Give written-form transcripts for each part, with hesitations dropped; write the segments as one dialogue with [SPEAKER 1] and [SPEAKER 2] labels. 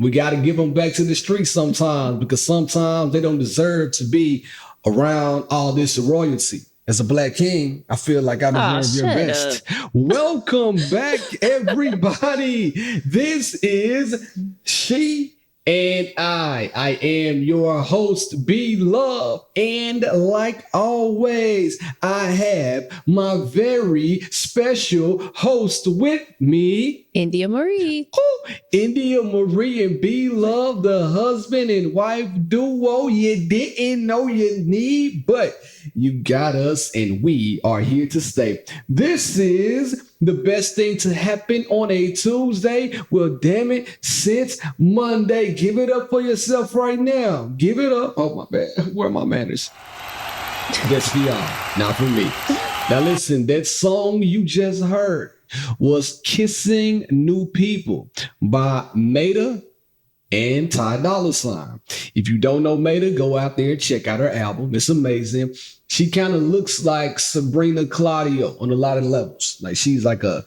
[SPEAKER 1] We got to give them back to the streets sometimes because sometimes they don't deserve to be around all this royalty. As a black king, I feel like I deserve your best. Welcome back, everybody. This is She and I am your host, B Love. And like always, I have my very special host with me,
[SPEAKER 2] India Marie.
[SPEAKER 1] Oh, India Marie and B Love, the husband and wife duo you didn't know you need, but you got us and we are here to stay. This is the best thing to happen on a Tuesday. Well, damn it, since Monday. Give it up for yourself right now. Give it up. Oh, my bad. Where are my manners? That's for y'all, not for me. Now listen, that song you just heard was Kissing New People by Maida and Ty Dolla $ign. If you don't know Maida, go out there and check out her album. It's amazing. She kind of looks like Sabrina Claudio on a lot of levels. Like she's like a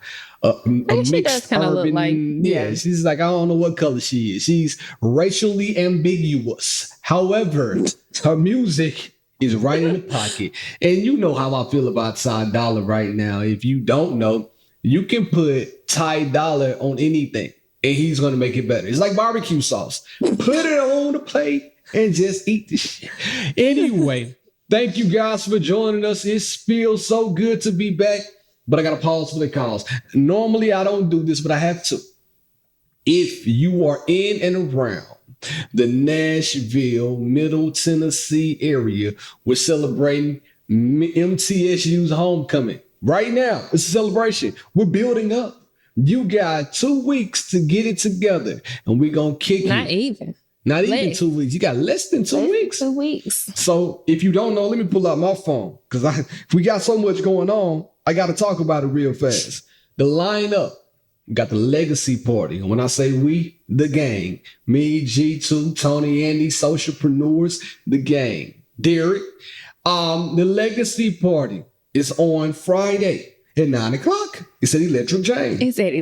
[SPEAKER 1] mixed
[SPEAKER 2] she does kind of look like,
[SPEAKER 1] yeah, she's like, I don't know what color she is. She's racially ambiguous. However, her music is right in the pocket. And you know how I feel about Ty Dolla right now. If you don't know, you can put Ty Dolla on anything and he's going to make it better. It's like barbecue sauce. Put it on the plate and just eat the shit. Anyway, thank you guys for joining us. It feels so good to be back, but I got to pause for the calls. Normally, I don't do this, but I have to. If you are in and around the Nashville, Middle Tennessee area, we're celebrating MTSU's homecoming. Right now, it's a celebration. We're building up. You got 2 weeks to get it together, and we're going to kick
[SPEAKER 2] Not
[SPEAKER 1] it.
[SPEAKER 2] even.
[SPEAKER 1] Not even 2 weeks. You got less than 2 weeks.
[SPEAKER 2] 2 weeks.
[SPEAKER 1] So if you don't know, let me pull out my phone because we got so much going on. I got to talk about it real fast. The lineup. We got the legacy party. And when I say we, the gang. Me, G2, Tony, Andy, socialpreneurs, the gang. Derek. The legacy party is on Friday at 9 o'clock. It's at Electric Jane.
[SPEAKER 2] It's at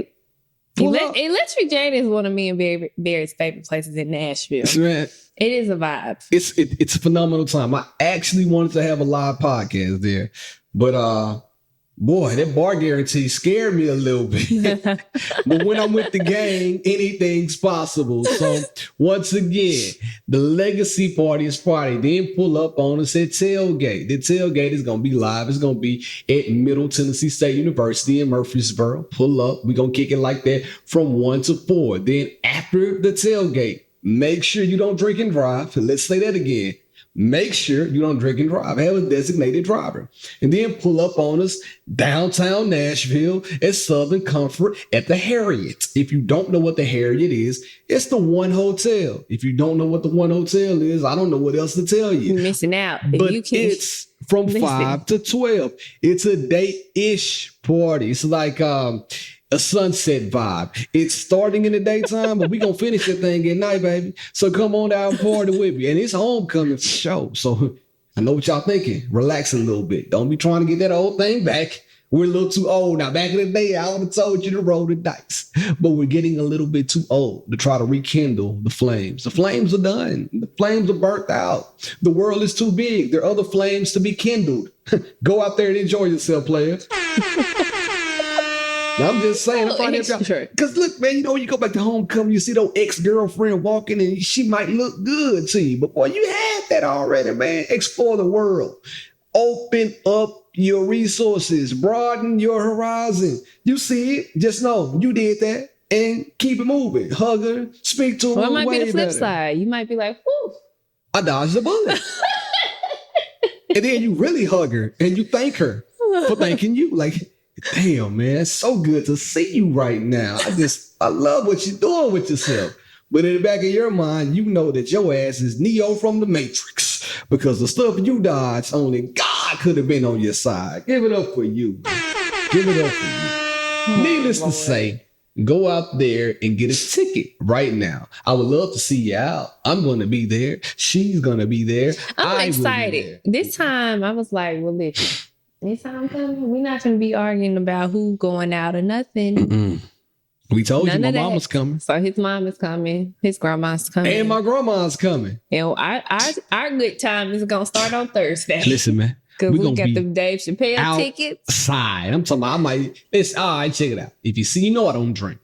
[SPEAKER 2] Electric Jane is one of me and Barry's favorite places in Nashville.
[SPEAKER 1] Man,
[SPEAKER 2] it is a vibe.
[SPEAKER 1] It's a phenomenal time. I actually wanted to have a live podcast there, but boy, that bar guarantee scared me a little bit. But when I'm with the gang, anything's possible. So once again, the legacy party is Friday. Then pull up on us at Tailgate. The Tailgate is going to be live. It's going to be at Middle Tennessee State University in Murfreesboro. Pull up. We're going to kick it like that from 1 to 4. Then after the Tailgate, make sure you don't drink and drive. Let's say that again. Make sure you don't drink and drive. Have a designated driver. And then pull up on us downtown Nashville at Southern Comfort at the Harriet. If you don't know what the Harriet is, it's the One Hotel. If you don't know what the One Hotel is, I don't know what else to tell you.
[SPEAKER 2] You're missing out.
[SPEAKER 1] But it's from 5 to 12. It's a date-ish party. It's like a sunset vibe. It's starting in the daytime, but we gonna finish the thing at night, baby. So come on down and party with me. And it's homecoming for sure. So I know what y'all thinking. Relax a little bit. Don't be trying to get that old thing back. We're a little too old now. Back in the day, I would have told you to roll the dice. But we're getting a little bit too old to try to rekindle the flames. The flames are done. The flames are burnt out. The world is too big. There are other flames to be kindled. Go out there and enjoy yourself, players. I'm just saying, because look, man, you know, when you go back to homecoming, you see those ex-girlfriend walking and she might look good to you, but boy, you had that already, man. Explore the world. Open up your resources. Broaden your horizon. You see it, just know you did that and keep it moving. Hug her, speak to her.
[SPEAKER 2] Well, it might be the flip side. You might be like, whoo.
[SPEAKER 1] I dodged a bullet. And then you really hug her and you thank her for thanking you. Like, damn, man, it's so good to see you right now. I love what you're doing with yourself. But in the back of your mind, you know that your ass is Neo from the Matrix because the stuff you dodged, only God could have been on your side. Give it up for you. Give it up for you. Needless to say, go out there and get a ticket right now. I would love to see you out. I'm going to be there. She's going to be there.
[SPEAKER 2] I'm excited. This time, I was like, well, listen. Next time I'm coming, we're not going to be arguing about who going out or nothing.
[SPEAKER 1] We told
[SPEAKER 2] None
[SPEAKER 1] you my
[SPEAKER 2] of that.
[SPEAKER 1] mama's coming.
[SPEAKER 2] So his mom is coming. His grandma's coming.
[SPEAKER 1] And my grandma's coming.
[SPEAKER 2] And our good time is going to start on Thursday.
[SPEAKER 1] Listen, man.
[SPEAKER 2] Because we got
[SPEAKER 1] be
[SPEAKER 2] them Dave Chappelle tickets.
[SPEAKER 1] Outside. I'm talking about, all right, check it out. If you see, you know I don't drink.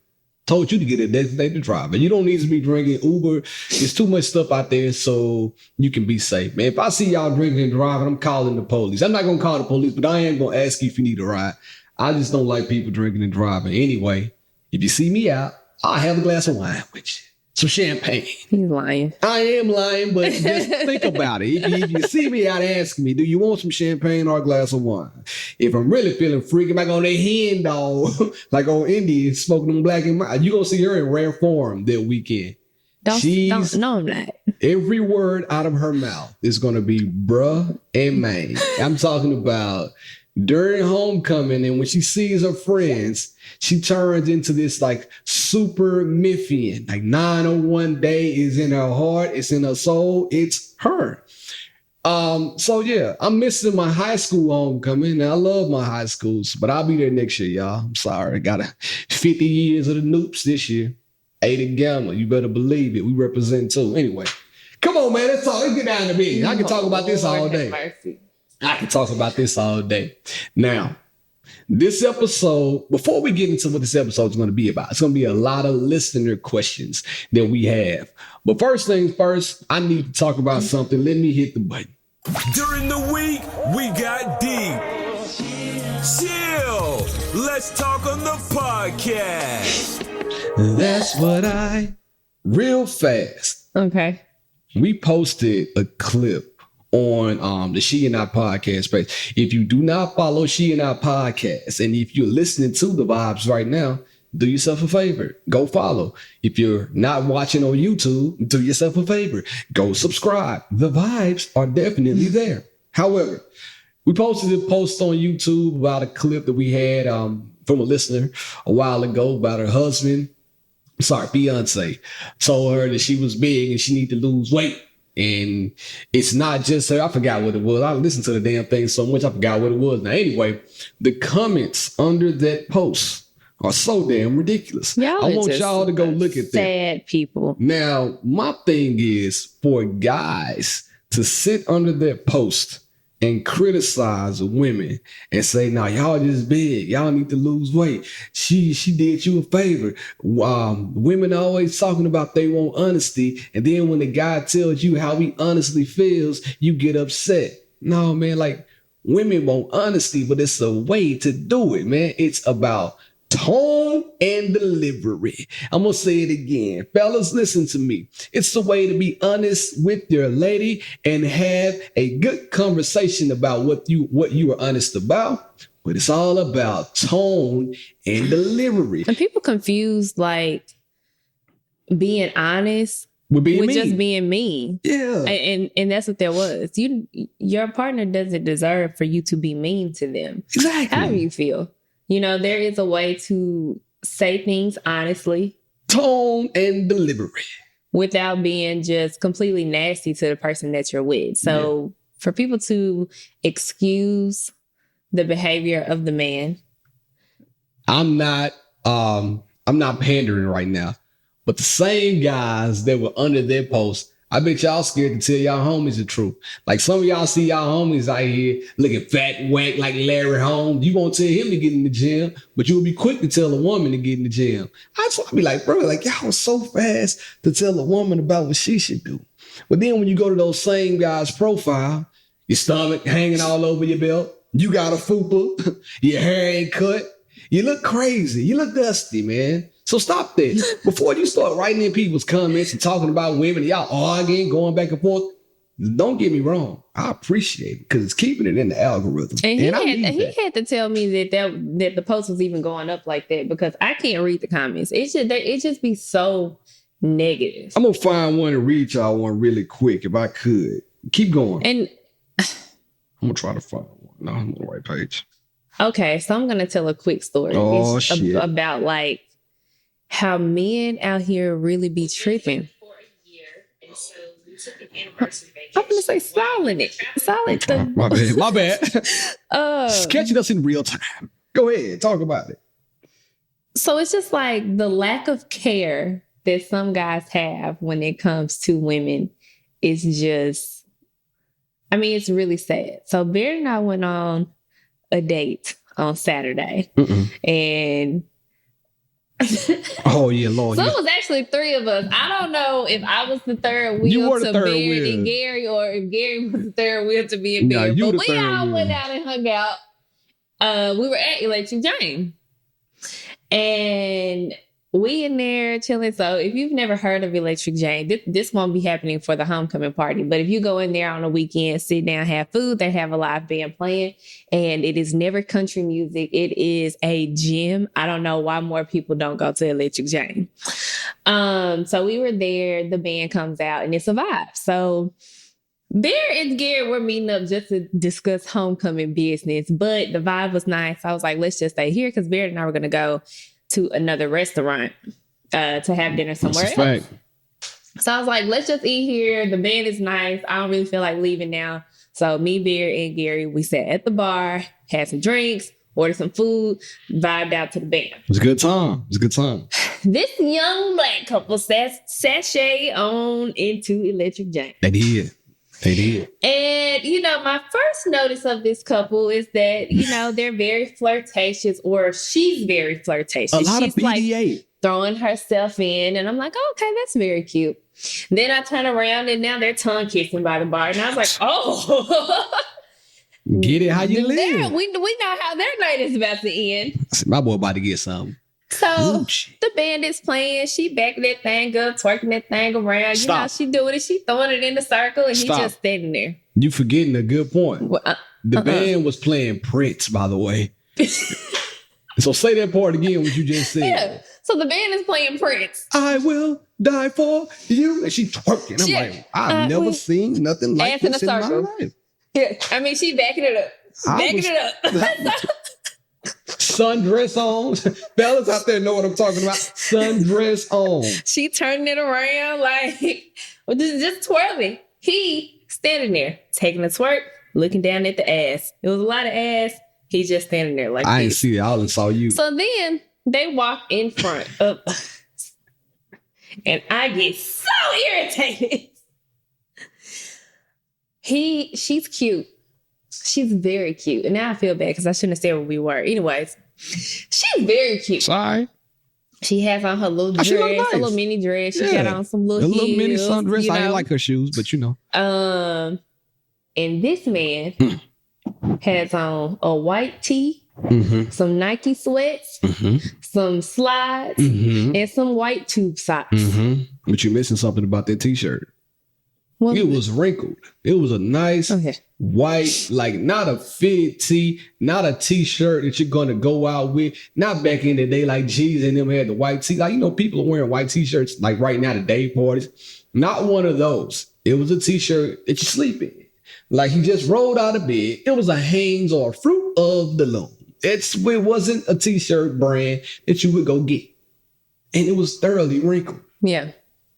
[SPEAKER 1] Told you to get a designated driver. You don't need to be drinking Uber. There's too much stuff out there so you can be safe, man. If I see y'all drinking and driving, I'm calling the police. I'm not going to call the police, but I am going to ask you if you need a ride. I just don't like people drinking and driving. Anyway, if you see me out, I'll have a glass of wine with you. Some champagne.
[SPEAKER 2] He's lying.
[SPEAKER 1] I am lying, but just think about it. If you see me out, ask me, do you want some champagne or a glass of wine? If I'm really feeling freaky, like on that hen dog, like on India, smoking them black and white, you're going to see her in rare form that weekend.
[SPEAKER 2] No, I'm not.
[SPEAKER 1] Every word out of her mouth is going to be bruh and man. I'm talking about during homecoming, and when she sees her friends, she turns into this like super Mephian. Like 901 day is in her heart, it's in her soul, it's her. So yeah, I'm missing my high school homecoming. And I love my high schools, but I'll be there next year, y'all. I'm sorry. I got 50 years of the Noops this year. 80 Gamma, you better believe it. We represent too. Anyway, come on, man. Let's talk. Let's get down to business. I can talk about this all day. I can talk about this all day. Now, this episode, before we get into what this episode is going to be about, it's going to be a lot of listener questions that we have. But first things first, I need to talk about something. Let me hit the button.
[SPEAKER 3] During the week, we got deep. Chill. Let's talk on the podcast.
[SPEAKER 1] That's what real fast.
[SPEAKER 2] Okay.
[SPEAKER 1] We posted a clip on the She and I podcast page. If you do not follow She and I podcast, and if you're listening to the vibes right now, do yourself a favor. Go follow. If you're not watching on YouTube, do yourself a favor. Go subscribe. The vibes are definitely there. However, we posted a post on YouTube about a clip that we had from a listener a while ago about her husband. Beyonce told her that she was big and she needed to lose weight. And it's not just her. I forgot what it was. I listened to the damn thing so much, I forgot what it was. Now, anyway, the comments under that post are so damn ridiculous. I want y'all to go look at that.
[SPEAKER 2] Sad people.
[SPEAKER 1] Now, my thing is for guys to sit under that post and criticize women and say, "Nah, y'all just big. Y'all need to lose weight. She did you a favor." Women are always talking about they want honesty, and then when the guy tells you how he honestly feels, you get upset. No, man, like women want honesty, but it's a way to do it, man. It's about tone and delivery. I'm going to say it again. Fellas, listen to me. It's a way to be honest with your lady and have a good conversation about what you are honest about. But it's all about tone and delivery.
[SPEAKER 2] And people confuse like being honest
[SPEAKER 1] with
[SPEAKER 2] just being mean.
[SPEAKER 1] Yeah.
[SPEAKER 2] And that's what there was. Your partner doesn't deserve for you to be mean to them.
[SPEAKER 1] Exactly.
[SPEAKER 2] How do you feel? You know, there is a way to say things honestly.
[SPEAKER 1] Tone and delivery.
[SPEAKER 2] Without being just completely nasty to the person that you're with. So for people to excuse the behavior of the man.
[SPEAKER 1] I'm not pandering right now, but the same guys that were under their post, I bet y'all scared to tell y'all homies the truth. Like some of y'all see y'all homies out here looking fat, whack like Larry Holmes. You won't tell him to get in the gym, but you'll be quick to tell a woman to get in the gym. I just want to be like, bro, like y'all so fast to tell a woman about what she should do. But then when you go to those same guys' profile, your stomach hanging all over your belt, you got a fupa, your hair ain't cut, you look crazy, you look dusty, man. So stop that. Before you start writing in people's comments and talking about women, y'all arguing, going back and forth, don't get me wrong. I appreciate it because it's keeping it in the algorithm.
[SPEAKER 2] And he had to tell me that the post was even going up like that because I can't read the comments. It just be so negative.
[SPEAKER 1] I'm going to find one and read y'all one really quick if I could. Keep going.
[SPEAKER 2] And
[SPEAKER 1] I'm going to try to find one. No, I'm on the right page.
[SPEAKER 2] Okay, so I'm going to tell a quick story about like how men out here really be tripping. I'm gonna say silent it. Silent.
[SPEAKER 1] My bad. Sketching us in real time. Go ahead, talk about it.
[SPEAKER 2] So it's just like the lack of care that some guys have when it comes to women is just, I mean, it's really sad. So Bear and I went on a date on Saturday. And
[SPEAKER 1] oh yeah, Lord.
[SPEAKER 2] so it was actually 3 of us. I don't know if I was the third wheel
[SPEAKER 1] You were the
[SPEAKER 2] to
[SPEAKER 1] third
[SPEAKER 2] Bear
[SPEAKER 1] wheel.
[SPEAKER 2] and Gary, or if Gary was the third wheel to me and
[SPEAKER 1] Nah,
[SPEAKER 2] Bear.
[SPEAKER 1] you
[SPEAKER 2] But
[SPEAKER 1] the
[SPEAKER 2] we
[SPEAKER 1] third
[SPEAKER 2] all
[SPEAKER 1] wheel.
[SPEAKER 2] went out and hung out. We were at Electric Jane. And we in there chilling. So if you've never heard of Electric Jane, this won't be happening for the homecoming party. But if you go in there on a weekend, sit down, have food, they have a live band playing. And it is never country music. It is a gym. I don't know why more people don't go to Electric Jane. So we were there. The band comes out and it's a vibe. So Bear and Gary were meeting up just to discuss homecoming business, but the vibe was nice. I was like, let's just stay here because Bear and I were going to go to another restaurant to have dinner somewhere else.
[SPEAKER 1] Fact.
[SPEAKER 2] So I was like, let's just eat here. The band is nice. I don't really feel like leaving now. So me, Bear, and Gary, we sat at the bar, had some drinks, ordered some food, vibed out to the band.
[SPEAKER 1] It was a good time. It was a good time.
[SPEAKER 2] This young black couple sashay on into Electric Jane.
[SPEAKER 1] They did. They did.
[SPEAKER 2] And, my first notice of this couple is that, they're very flirtatious, or she's very flirtatious.
[SPEAKER 1] A lot
[SPEAKER 2] she's
[SPEAKER 1] of PDA.
[SPEAKER 2] like throwing herself in. And I'm like, oh, okay, that's very cute. Then I turn around and now they're tongue kissing by the bar. And I was like, oh.
[SPEAKER 1] Get it how you live.
[SPEAKER 2] We know how their night is about to end.
[SPEAKER 1] My boy about to get something.
[SPEAKER 2] So
[SPEAKER 1] Ooch.
[SPEAKER 2] the band is playing. She backing that thing up, twerking that thing around.
[SPEAKER 1] Stop.
[SPEAKER 2] She doing it. She throwing it in the circle, and
[SPEAKER 1] Stop.
[SPEAKER 2] he just standing there.
[SPEAKER 1] You forgetting a good point.
[SPEAKER 2] Well,
[SPEAKER 1] The band was playing Prince, by the way. So say that part again, what you just said.
[SPEAKER 2] Yeah. So the band is playing Prince.
[SPEAKER 1] I will die for you. And she twerking. I'm
[SPEAKER 2] Yeah.
[SPEAKER 1] like, I've never seen nothing like
[SPEAKER 2] Ass in
[SPEAKER 1] this
[SPEAKER 2] a
[SPEAKER 1] in my
[SPEAKER 2] circle.
[SPEAKER 1] life.
[SPEAKER 2] Yeah. I mean, she backing it up. Backing it up.
[SPEAKER 1] Sundress on. Fellas out there know what I'm talking about. Sundress on.
[SPEAKER 2] She turning it around like just twirling. He standing there, taking a twerk, looking down at the ass. It was a lot of ass. He's just standing there like
[SPEAKER 1] I ain't
[SPEAKER 2] this.
[SPEAKER 1] see it. I only saw you.
[SPEAKER 2] So then they walk in front of us. And I get so irritated. She's cute. She's very cute. And now I feel bad because I shouldn't have said where we were. Anyways, she's very cute.
[SPEAKER 1] Sorry.
[SPEAKER 2] She has on her little dress,
[SPEAKER 1] She look nice.
[SPEAKER 2] a little mini dress. She
[SPEAKER 1] Yeah.
[SPEAKER 2] got on some
[SPEAKER 1] A
[SPEAKER 2] little
[SPEAKER 1] little mini
[SPEAKER 2] heels,
[SPEAKER 1] sundress. I ain't like her shoes, but you know.
[SPEAKER 2] And this man has on a white tee,
[SPEAKER 1] Mm-hmm.
[SPEAKER 2] some Nike sweats,
[SPEAKER 1] Mm-hmm.
[SPEAKER 2] some slides,
[SPEAKER 1] Mm-hmm.
[SPEAKER 2] and some white tube socks.
[SPEAKER 1] Mm-hmm. But you're missing something about that t-shirt.
[SPEAKER 2] Well,
[SPEAKER 1] It was wrinkled. It was a nice
[SPEAKER 2] okay.
[SPEAKER 1] white, like not a fitted tee, not a t-shirt that you're gonna go out with. Not back in the day like Jeez and them had the white tee. Like, people are wearing white t-shirts like right now to day parties. Not one of those. It was a t-shirt that you sleep in. Like he just rolled out of bed. It was a Hanes or Fruit of the Loom. It wasn't a t-shirt brand that you would go get. And it was thoroughly wrinkled.
[SPEAKER 2] Yeah.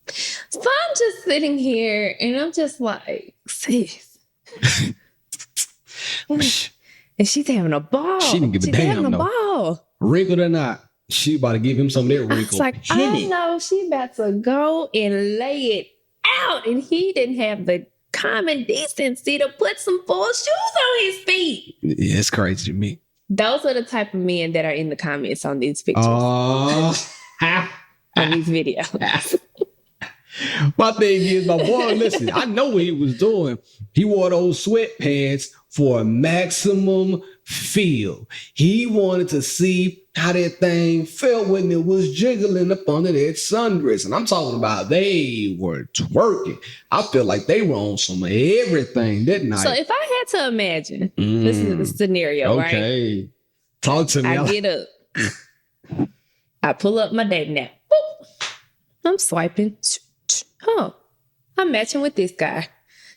[SPEAKER 2] So I'm just sitting here and I'm just like, sis. And she's having a ball.
[SPEAKER 1] She didn't give a
[SPEAKER 2] she's
[SPEAKER 1] damn,
[SPEAKER 2] having a
[SPEAKER 1] though.
[SPEAKER 2] ball.
[SPEAKER 1] Wrinkled or not, she about to give him some of that
[SPEAKER 2] I
[SPEAKER 1] wrinkle.
[SPEAKER 2] was like, I know she about to go and lay it out. And he didn't have the common decency to put some full shoes on his feet.
[SPEAKER 1] Yeah, it's crazy to me.
[SPEAKER 2] Those are the type of men that are in the comments on these pictures,
[SPEAKER 1] Oh.
[SPEAKER 2] on these videos.
[SPEAKER 1] My thing is, my boy, listen, I know what he was doing. He wore those sweatpants for a maximum feel. He wanted to see how that thing felt when it was jiggling up under that sundress. And I'm talking about they were twerking. I feel like they were on some everything that night.
[SPEAKER 2] So if I had to imagine, this is the scenario, right?
[SPEAKER 1] Okay. Talk to me.
[SPEAKER 2] I get up. I pull up my dating app. Boop. I'm swiping. Oh, I'm matching with this guy.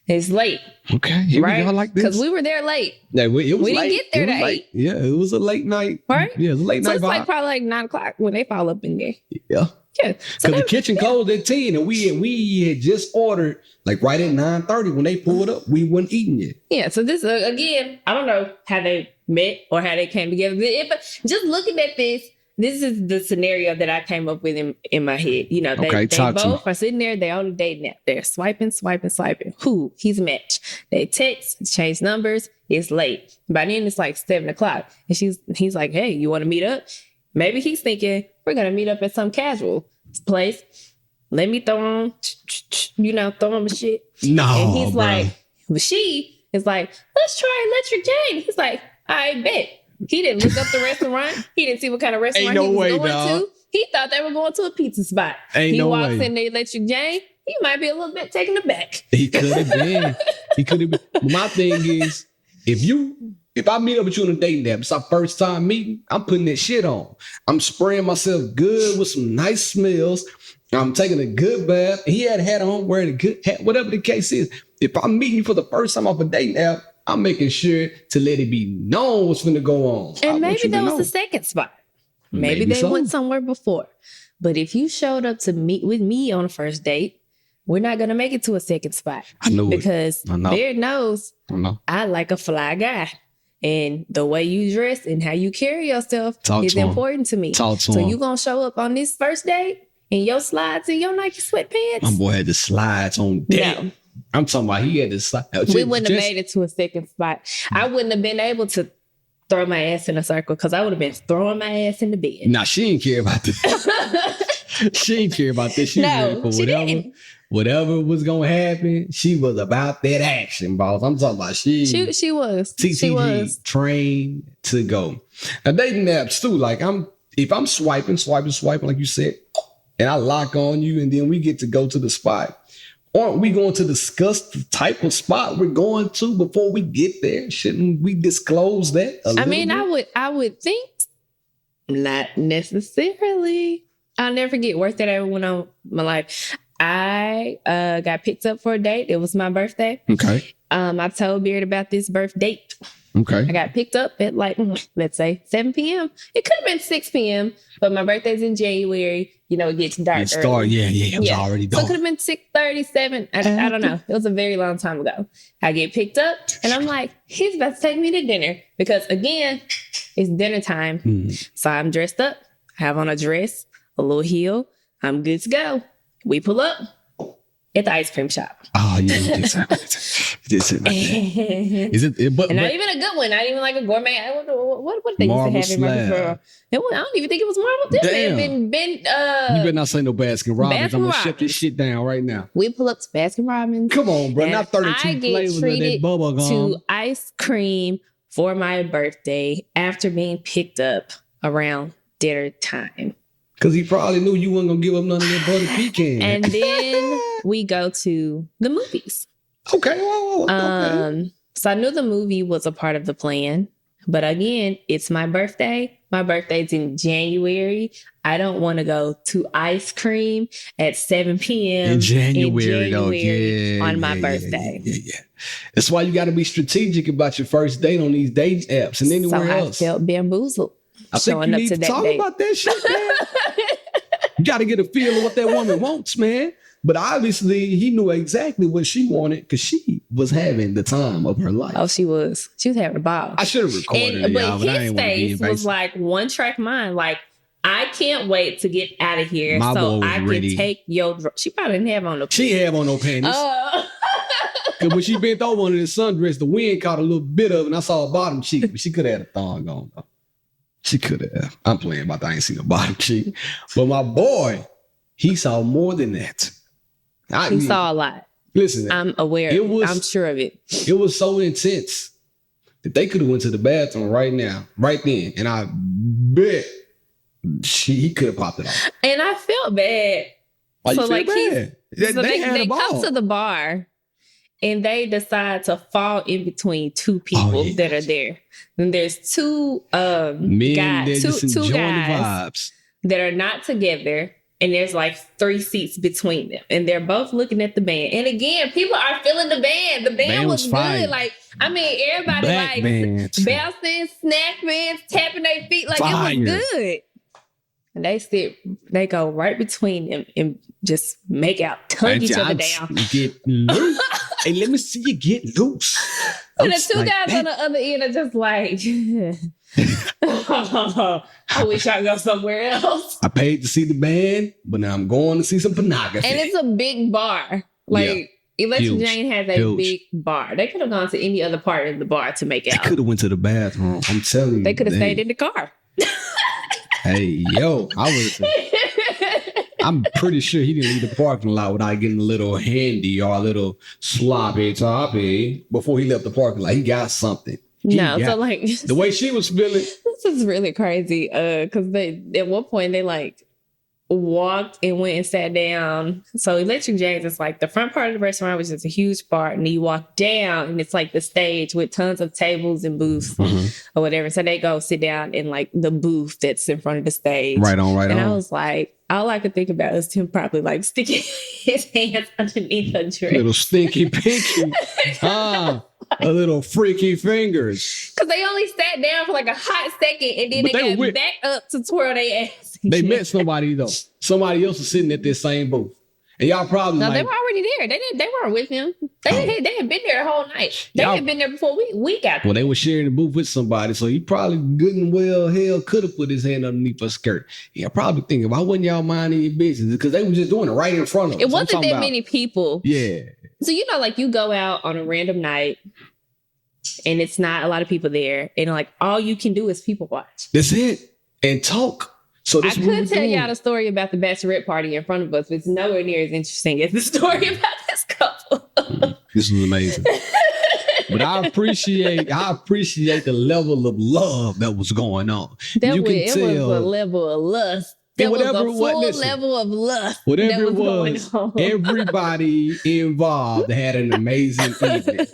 [SPEAKER 2] It's late.
[SPEAKER 1] Okay. Here
[SPEAKER 2] right?
[SPEAKER 1] we go like this.
[SPEAKER 2] Because we were there late.
[SPEAKER 1] Yeah, it was
[SPEAKER 2] we didn't
[SPEAKER 1] late.
[SPEAKER 2] get there
[SPEAKER 1] It was
[SPEAKER 2] to
[SPEAKER 1] late.
[SPEAKER 2] 8.
[SPEAKER 1] Yeah, it was a late night.
[SPEAKER 2] Right?
[SPEAKER 1] Yeah, it was a late
[SPEAKER 2] So
[SPEAKER 1] night
[SPEAKER 2] it's
[SPEAKER 1] vibe.
[SPEAKER 2] like probably like 9 o'clock when they fall up in there.
[SPEAKER 1] Yeah.
[SPEAKER 2] Yeah. So
[SPEAKER 1] Because the kitchen closed at 10 and we had just ordered like right at 9:30 when they pulled up. We weren't eating yet.
[SPEAKER 2] yeah. So this, again, I don't know how they met or how they came together. But just looking at this this is the scenario that I came up with in my head. You know, they both are sitting there. They're on a date now. They're swiping. Who? He's a match. They text, change numbers. It's late. By then it's like 7:00. And he's like, hey, you want to meet up? Maybe he's thinking, we're going to meet up at some casual place. Let me throw on my shit.
[SPEAKER 1] No,
[SPEAKER 2] and he's
[SPEAKER 1] bro.
[SPEAKER 2] like, well, she is like, let's try Electric Jane. He's like, I bet. He didn't look up the restaurant. He didn't see what kind of restaurant he was going to. He thought they were going to a pizza spot. He walks in the Electric Jane. He might be a little bit taken aback.
[SPEAKER 1] He could have been. My thing is, if I meet up with you on a dating app, it's our first time meeting, I'm putting that shit on. I'm spraying myself good with some nice smells. I'm taking a good bath. He had a hat on, wearing a good hat, whatever the case is. If I'm meeting you for the first time off a dating app, I'm making sure to let it be known what's going to go on.
[SPEAKER 2] And maybe that was the second spot. Maybe they went somewhere before. But if you showed up to meet with me on a first date, we're not going to make it to a second spot.
[SPEAKER 1] I know
[SPEAKER 2] because Beard knows I like a fly guy. And the way you dress and how you carry yourself is important to me. So you going to show up on this first date in your slides and your Nike sweatpants?
[SPEAKER 1] My boy had the slides on deck.
[SPEAKER 2] No.
[SPEAKER 1] I'm talking about he had the slides.
[SPEAKER 2] We wouldn't have made it to a second spot. I wouldn't have been able to throw my ass in a circle because I would have been throwing my ass in the bed.
[SPEAKER 1] Nah, she didn't care about this. She didn't care about this. She was ready for whatever was gonna happen. She was about that action, boss. I'm talking about she was TTG, she was trained to go. Now dating apps too. Like if I'm swiping like you said, and I lock on you, and then we get to go to the spot. Aren't we going to discuss the type of spot we're going to before we get there? Shouldn't we disclose that?
[SPEAKER 2] I would think not necessarily. I'll never forget work that I ever went on in my life. I got picked up for a date. It was my birthday.
[SPEAKER 1] Okay.
[SPEAKER 2] I told Beard about this birth date.
[SPEAKER 1] Okay.
[SPEAKER 2] I got picked up at let's say 7 p.m. It could have been 6 p.m., but my birthday's in January. You know, it gets dark early.
[SPEAKER 1] It was already dark.
[SPEAKER 2] So it could have been 6:37. I don't know. It was a very long time ago. I get picked up and I'm like, he's about to take me to dinner because again, it's dinner time. So I'm dressed up, I have on a dress, a little heel. I'm good to go. We pull up at the ice cream shop.
[SPEAKER 1] Oh, yeah. You did something like that. Is it? But
[SPEAKER 2] not even a good one. Not even like a gourmet. What they used to have in Murfreesboro? I don't even think it was marble. This may have been.
[SPEAKER 1] You better not say no Baskin Robbins. I'm gonna shut this shit down right now.
[SPEAKER 2] We pull up to Baskin Robbins.
[SPEAKER 1] Come on, bro. Not 32 flavors of that bubble gum.
[SPEAKER 2] To ice cream for my birthday after being picked up around dinner time.
[SPEAKER 1] Because he probably knew you weren't going to give up none of that butter pecan.
[SPEAKER 2] And then we go to the movies.
[SPEAKER 1] Okay. Okay.
[SPEAKER 2] So I knew the movie was a part of the plan. But again, it's my birthday. My birthday's in January. I don't want to go to ice cream at 7 p.m.
[SPEAKER 1] in January
[SPEAKER 2] on my birthday.
[SPEAKER 1] Yeah. That's why you got to be strategic about your first date on these dating apps and anywhere else.
[SPEAKER 2] I felt bamboozled.
[SPEAKER 1] I think you need to talk about that shit, man. You got to get a feel of what that woman wants, man. But obviously, he knew exactly what she wanted because she was having the time of her life.
[SPEAKER 2] Oh, she was. She was having a ball.
[SPEAKER 1] I should have recorded it, y'all,
[SPEAKER 2] but his face was like one track mind. Like, I can't wait to get out of here so I can take your... She probably didn't have on no panties.
[SPEAKER 1] She had on no panties. Because when she bent over under the sundress, the wind caught a little bit of it, and I saw her bottom cheek, but she could have had a thong on, though. She could have. I'm playing about that. I ain't seen a bottom cheek. But my boy, he saw more than that.
[SPEAKER 2] He saw a lot.
[SPEAKER 1] Listen,
[SPEAKER 2] I'm aware. I'm sure of it.
[SPEAKER 1] It was so intense that they could have went to the bathroom right then, and I bet he could have popped it off.
[SPEAKER 2] And I felt bad.
[SPEAKER 1] Why you feel bad?
[SPEAKER 2] They come to the bar. And they decide to fall in between two people that are there. And there's two guys, two guys that are not together. And there's like 3 seats between them. And they're both looking at the band. And again, people are feeling the band. The band was good. Like, I mean, everybody bouncing, snack bands, tapping their feet. Like, it was good. And they go right between them and just make out, tug each other down.
[SPEAKER 1] Get loose. Hey, let me see you get loose.
[SPEAKER 2] And the two guys on the other end are just like, I wish I'd go somewhere else.
[SPEAKER 1] I paid to see the band, but now I'm going to see some pornography.
[SPEAKER 2] And it's a big bar. Like, Electric
[SPEAKER 1] Huge.
[SPEAKER 2] Jane has a
[SPEAKER 1] Huge.
[SPEAKER 2] big bar. They could have gone to any other part of the bar to make
[SPEAKER 1] They
[SPEAKER 2] out.
[SPEAKER 1] could have went to the bathroom. I'm telling you.
[SPEAKER 2] They could have stayed in the car.
[SPEAKER 1] Hey, yo, I'm pretty sure he didn't leave the parking lot without getting a little handy or a little sloppy toppy before he left the parking lot. He got something.
[SPEAKER 2] So like
[SPEAKER 1] The way she was feeling.
[SPEAKER 2] this is really crazy. Because they at one point they like walked and went and sat down. So Electric Jane's is like the front part of the restaurant, which is a huge bar, and then you walk down and it's like the stage with tons of tables and booths or whatever. So they go sit down in like the booth that's in front of the stage.
[SPEAKER 1] Right on.
[SPEAKER 2] And I was like, all I could think about is him probably like sticking his hands underneath her dress.
[SPEAKER 1] Little stinky pinky. A little freaky fingers.
[SPEAKER 2] Because they only sat down for like a hot second and then
[SPEAKER 1] But
[SPEAKER 2] they
[SPEAKER 1] they were
[SPEAKER 2] got back up to twirl their ass.
[SPEAKER 1] They met somebody though. Somebody else was sitting at this same booth. And y'all probably
[SPEAKER 2] No,
[SPEAKER 1] like,
[SPEAKER 2] they were already there. They weren't with him. They had been there the whole night. They had been there before we got there.
[SPEAKER 1] well, they were sharing the booth with somebody, so he probably good and well hell could have put his hand underneath her skirt. Yeah, probably thinking, why wouldn't y'all mind any business? Because they were just doing it right in front of us.
[SPEAKER 2] It wasn't that many people.
[SPEAKER 1] Yeah.
[SPEAKER 2] So, like you go out on a random night and it's not a lot of people there. And like all you can do is people watch.
[SPEAKER 1] That's it. And talk. So
[SPEAKER 2] I
[SPEAKER 1] this what we
[SPEAKER 2] could tell
[SPEAKER 1] doing.
[SPEAKER 2] y'all the story about the bachelorette party in front of us, but it's nowhere near as interesting as the story about this couple.
[SPEAKER 1] This was amazing. But I appreciate the level of love that was going on.
[SPEAKER 2] It was a level of lust. There was a full level of lust.
[SPEAKER 1] Whatever it
[SPEAKER 2] going
[SPEAKER 1] was,
[SPEAKER 2] on.
[SPEAKER 1] everybody involved had an amazing evening.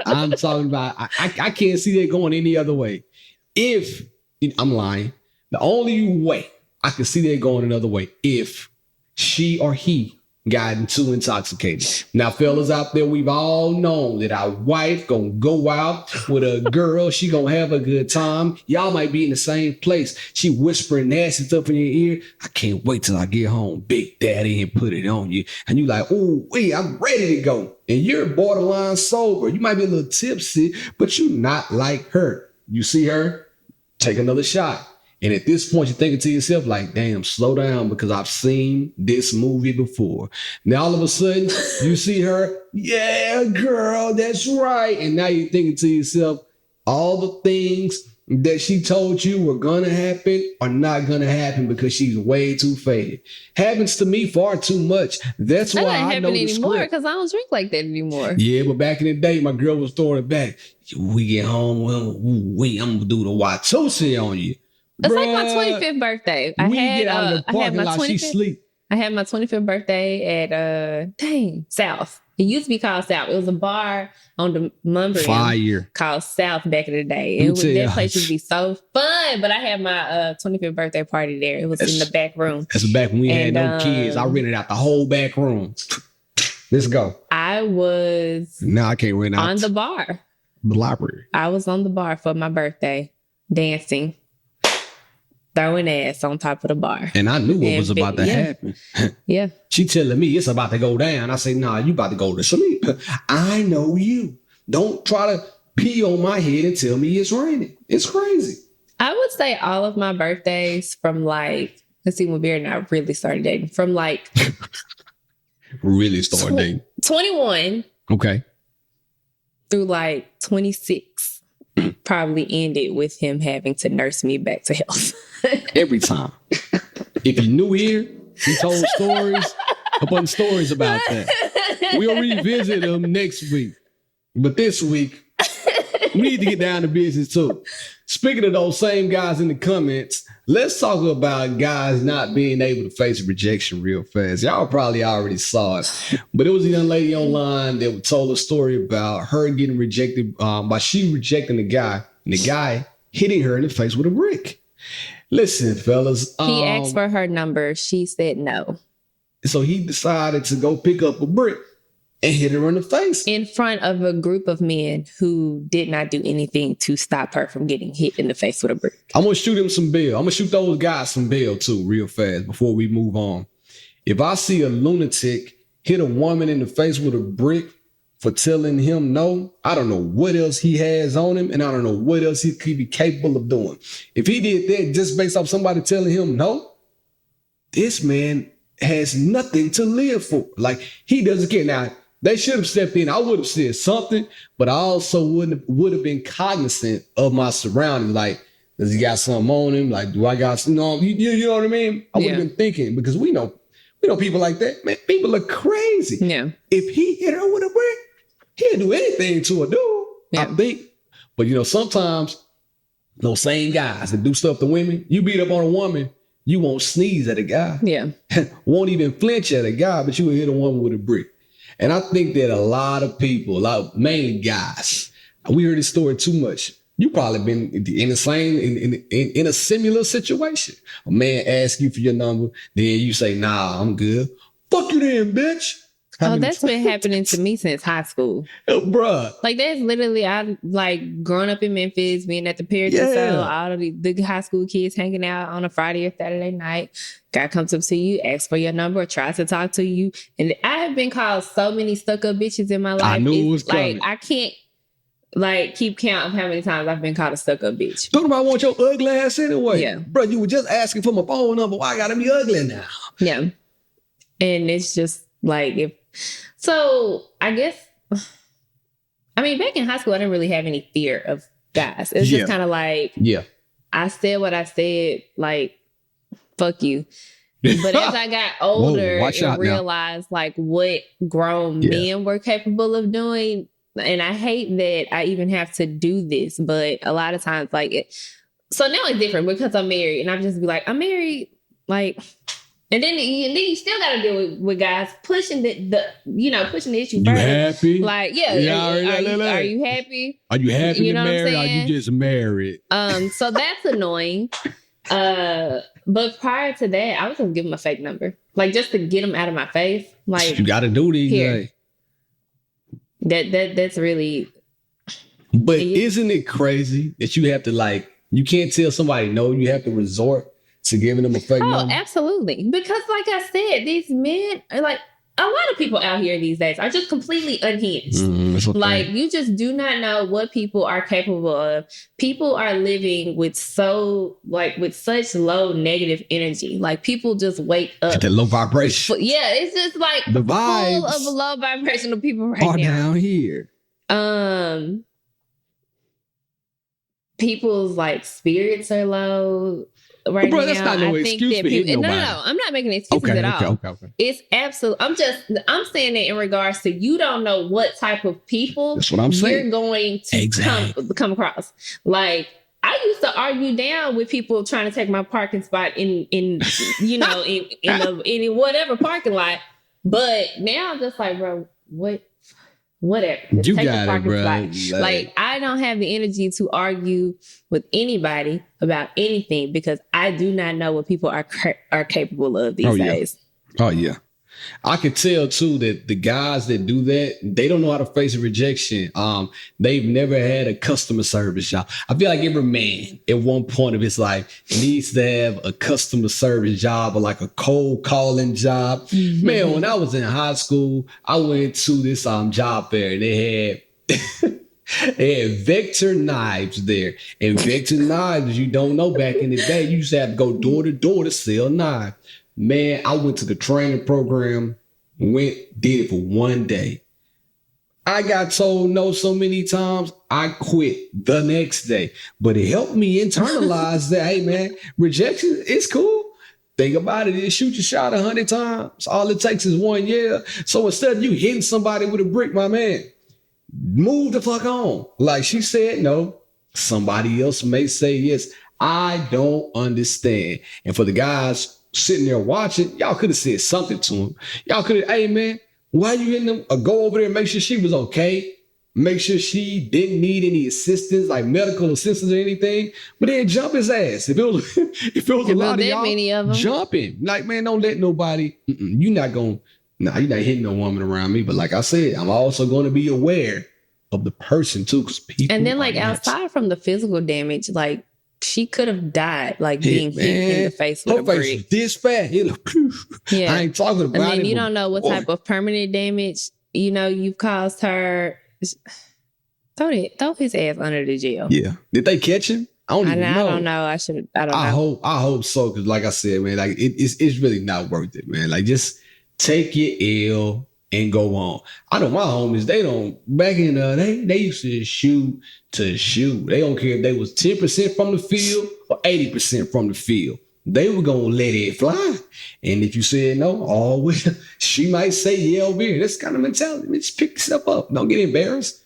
[SPEAKER 1] I'm talking about, I can't see that going any other way. I'm lying. The only way I can see that going another way if she or he gotten too intoxicated. Now, fellas out there, we've all known that our wife gonna go out with a girl. She gonna have a good time. Y'all might be in the same place. She whispering nasty stuff in your ear. I can't wait till I get home, Big Daddy, and put it on you. And you like, oh, wait, I'm ready to go. And you're borderline sober. You might be a little tipsy, but you're not like her. You see her, take another shot. And at this point, you're thinking to yourself, like, damn, slow down because I've seen this movie before. Now, all of a sudden, you see her, yeah, girl, that's right. And now you're thinking to yourself, all the things that she told you were going to happen are not going to happen because she's way too faded. Happens to me far too much. That's why I know the
[SPEAKER 2] anymore
[SPEAKER 1] script.
[SPEAKER 2] because I don't drink like that anymore.
[SPEAKER 1] Yeah, but back in the day, my girl was throwing it back. We get home, well, I'm going to do the Watusi on you.
[SPEAKER 2] It's like my 25th birthday. I had my 25th birthday at South. It used to be called South. It was a bar on the Mumbrian
[SPEAKER 1] Fire.
[SPEAKER 2] called South back in the day. That place used to be so fun. But I had my 25th birthday party there. It was in the back room.
[SPEAKER 1] That's back when we had no kids. I rented out the whole back room. Let's go.
[SPEAKER 2] I was
[SPEAKER 1] now I can't rent out
[SPEAKER 2] on the bar.
[SPEAKER 1] The library.
[SPEAKER 2] I was on the bar for my birthday, dancing, throwing ass on top of the bar.
[SPEAKER 1] And I knew what was about to happen.
[SPEAKER 2] Yeah.
[SPEAKER 1] She telling me it's about to go down. I say, nah, you about to go to sleep. I know you. Don't try to pee on my head and tell me it's raining. It's crazy.
[SPEAKER 2] I would say all of my birthdays from like, let's see when Beard and I really started dating. From like...
[SPEAKER 1] really started dating.
[SPEAKER 2] 21.
[SPEAKER 1] Okay.
[SPEAKER 2] Through like 26. Probably ended with him having to nurse me back to health.
[SPEAKER 1] Every time. If you're new here, he told stories upon stories about that. We'll revisit them next week. But this week, we need to get down to business too. Speaking of those same guys in the comments, let's talk about guys not being able to face rejection real fast. Y'all probably already saw it, but it was a young lady online that told a story about her getting rejected by she rejecting the guy and the guy hitting her in the face with a brick. Listen, fellas.
[SPEAKER 2] He asked for her number. She said no.
[SPEAKER 1] So he decided to go pick up a brick and hit her in the face.
[SPEAKER 2] In front of a group of men who did not do anything to stop her from getting hit in the face with a brick.
[SPEAKER 1] I'm going to shoot him some bail. I'm going to shoot those guys some bail too real fast before we move on. If I see a lunatic hit a woman in the face with a brick for telling him no, I don't know what else he has on him, and I don't know what else he could be capable of doing. If he did that just based off somebody telling him no, this man has nothing to live for. Like, he doesn't care. Now, they should have stepped in. I would have said something, but I also would have been cognizant of my surroundings. Like, does he got something on him? Like, do I got, you know what I mean? I would have been thinking, because we know people like that. Man, people are crazy.
[SPEAKER 2] Yeah.
[SPEAKER 1] If he hit her with a brick, he'll do anything to a dude, I think. But, sometimes those same guys that do stuff to women, you beat up on a woman, you won't sneeze at a guy.
[SPEAKER 2] Yeah.
[SPEAKER 1] Won't even flinch at a guy, but you will hit a woman with a brick. And I think that a lot of people, mainly guys, we heard this story too much. You probably been in the same, in a similar situation. A man asks you for your number, then you say, nah, I'm good. Fuck you then, bitch.
[SPEAKER 2] That's been happening to me since high school.
[SPEAKER 1] Bruh.
[SPEAKER 2] Like, that's literally, I like growing up in Memphis, being at the Paris Hotel, all of the high school kids hanging out on a Friday or Saturday night. Guy comes up to you, asks for your number, tries to talk to you. And I have been called so many stuck-up bitches in my life.
[SPEAKER 1] I knew it was coming.
[SPEAKER 2] Like, I can't keep count of how many times I've been called a stuck-up bitch.
[SPEAKER 1] Don't nobody want your ugly ass anyway.
[SPEAKER 2] Yeah.
[SPEAKER 1] Bro, you were just asking for my phone number. Why I gotta be ugly now?
[SPEAKER 2] Yeah. And it's just like, I guess, back in high school, I didn't really have any fear of guys. It was just kind of like, I said what I said, like, fuck you. But as I got older and realized like what grown men were capable of doing, and I hate that I even have to do this, but a lot of times so now it's different because I'm married, and I just be like, I'm married, like, and then you still got to deal with guys pushing the issue.
[SPEAKER 1] You happy?
[SPEAKER 2] Like, are you happy?
[SPEAKER 1] Are you happy
[SPEAKER 2] you
[SPEAKER 1] to
[SPEAKER 2] know
[SPEAKER 1] marry? Or are you just married?
[SPEAKER 2] So that's annoying. But prior to that, I was gonna give him a fake number, like, just to get him out of my face. Like,
[SPEAKER 1] you got to do these
[SPEAKER 2] days. That's really.
[SPEAKER 1] But isn't it crazy that you have to, like, you can't tell somebody no, you have to resort to giving them a fake number?
[SPEAKER 2] Oh, absolutely. Because like I said, these men are like, a lot of people out here these days are just completely unhinged. Like, you just do not know what people are capable of. People are living with such low negative energy. Like, people just wake up.
[SPEAKER 1] That low vibration.
[SPEAKER 2] Yeah, it's just like
[SPEAKER 1] the vibes
[SPEAKER 2] full of low vibrational people right
[SPEAKER 1] are
[SPEAKER 2] now.
[SPEAKER 1] Down here.
[SPEAKER 2] People's like spirits are low. Right,
[SPEAKER 1] bro,
[SPEAKER 2] now,
[SPEAKER 1] that's not no excuse for hitting nobody.
[SPEAKER 2] No, I'm not making excuses at all.
[SPEAKER 1] Okay.
[SPEAKER 2] It's absolute. I'm saying that in regards to, you don't know what type of people
[SPEAKER 1] that's what I'm saying.
[SPEAKER 2] You're going to come across. Like, I used to argue down with people trying to take my parking spot in in whatever parking lot, but now I'm just like, bro, whatever. Just
[SPEAKER 1] you
[SPEAKER 2] take
[SPEAKER 1] got
[SPEAKER 2] the parking
[SPEAKER 1] it, bro.
[SPEAKER 2] spot. Like, I don't have the energy to argue with anybody about anything, because I do not know what people are capable of these days.
[SPEAKER 1] Oh, yeah. I could tell, too, that the guys that do that, they don't know how to face rejection. They've never had a customer service job. I feel like every man at one point of his life needs to have a customer service job, or like a cold calling job. Mm-hmm. Man, when I was in high school, I went to this job fair, and they had Vector knives there. And Vector knives, you don't know, back in the day, you used to have to go door to door to sell knives. Man, I went to the training program, did it for one day. I got told no so many times, I quit the next day. But it helped me internalize that, hey, man, rejection is cool. Think about it, shoot your shot 100 times. All it takes is 1 year. So instead of you hitting somebody with a brick, my man, move the fuck on. Like she said, no, somebody else may say yes. I don't understand. And for the guys sitting there watching, y'all could have said something to him. Y'all could have, hey, man, why you hitting him? Or go over there and make sure she was okay. Make sure she didn't need any assistance, like medical assistance or anything. But then jump his ass. If it was a lot of y'all,
[SPEAKER 2] many of them,
[SPEAKER 1] jump him. Like, man, don't let nobody, you're not hitting no woman around me. But like I said, I'm also going to be aware of the person too.
[SPEAKER 2] And then, like, outside from the physical damage, like, she could have died, like, being hit in the face with a brick.
[SPEAKER 1] Face this fat. I ain't talking about it.
[SPEAKER 2] And then you don't know what type of permanent damage you've caused her. Throw his ass under the jail.
[SPEAKER 1] Yeah. Did they catch him? I don't even know.
[SPEAKER 2] I don't know. I don't know.
[SPEAKER 1] I hope so. Cause like I said, man, like it's really not worth it, man. Like just take your L and go on. I know my homies, they don't back in they used to shoot. They don't care if they was 10% from the field or 80% from the field. They were gonna let it fly. And if you said no, all well, she might say yeah over here. That's kind of mentality. Just pick yourself up. Don't get embarrassed.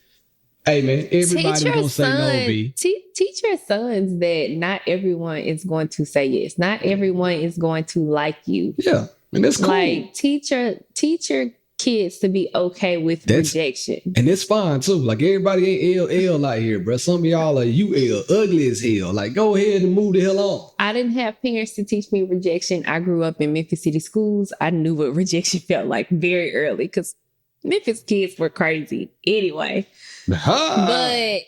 [SPEAKER 1] Hey man, everybody gonna say no, B.
[SPEAKER 2] Teach your sons that not everyone is going to say yes. Not everyone is going to like you.
[SPEAKER 1] Yeah, and that's cool.
[SPEAKER 2] Like teach your kids to be okay with rejection.
[SPEAKER 1] And it's fine too. Like everybody ain't L out here, bro. Some of y'all are you ugly as hell. Like go ahead and move the hell on.
[SPEAKER 2] I didn't have parents to teach me rejection. I grew up in Memphis City schools. I knew what rejection felt like very early because Memphis kids were crazy anyway. But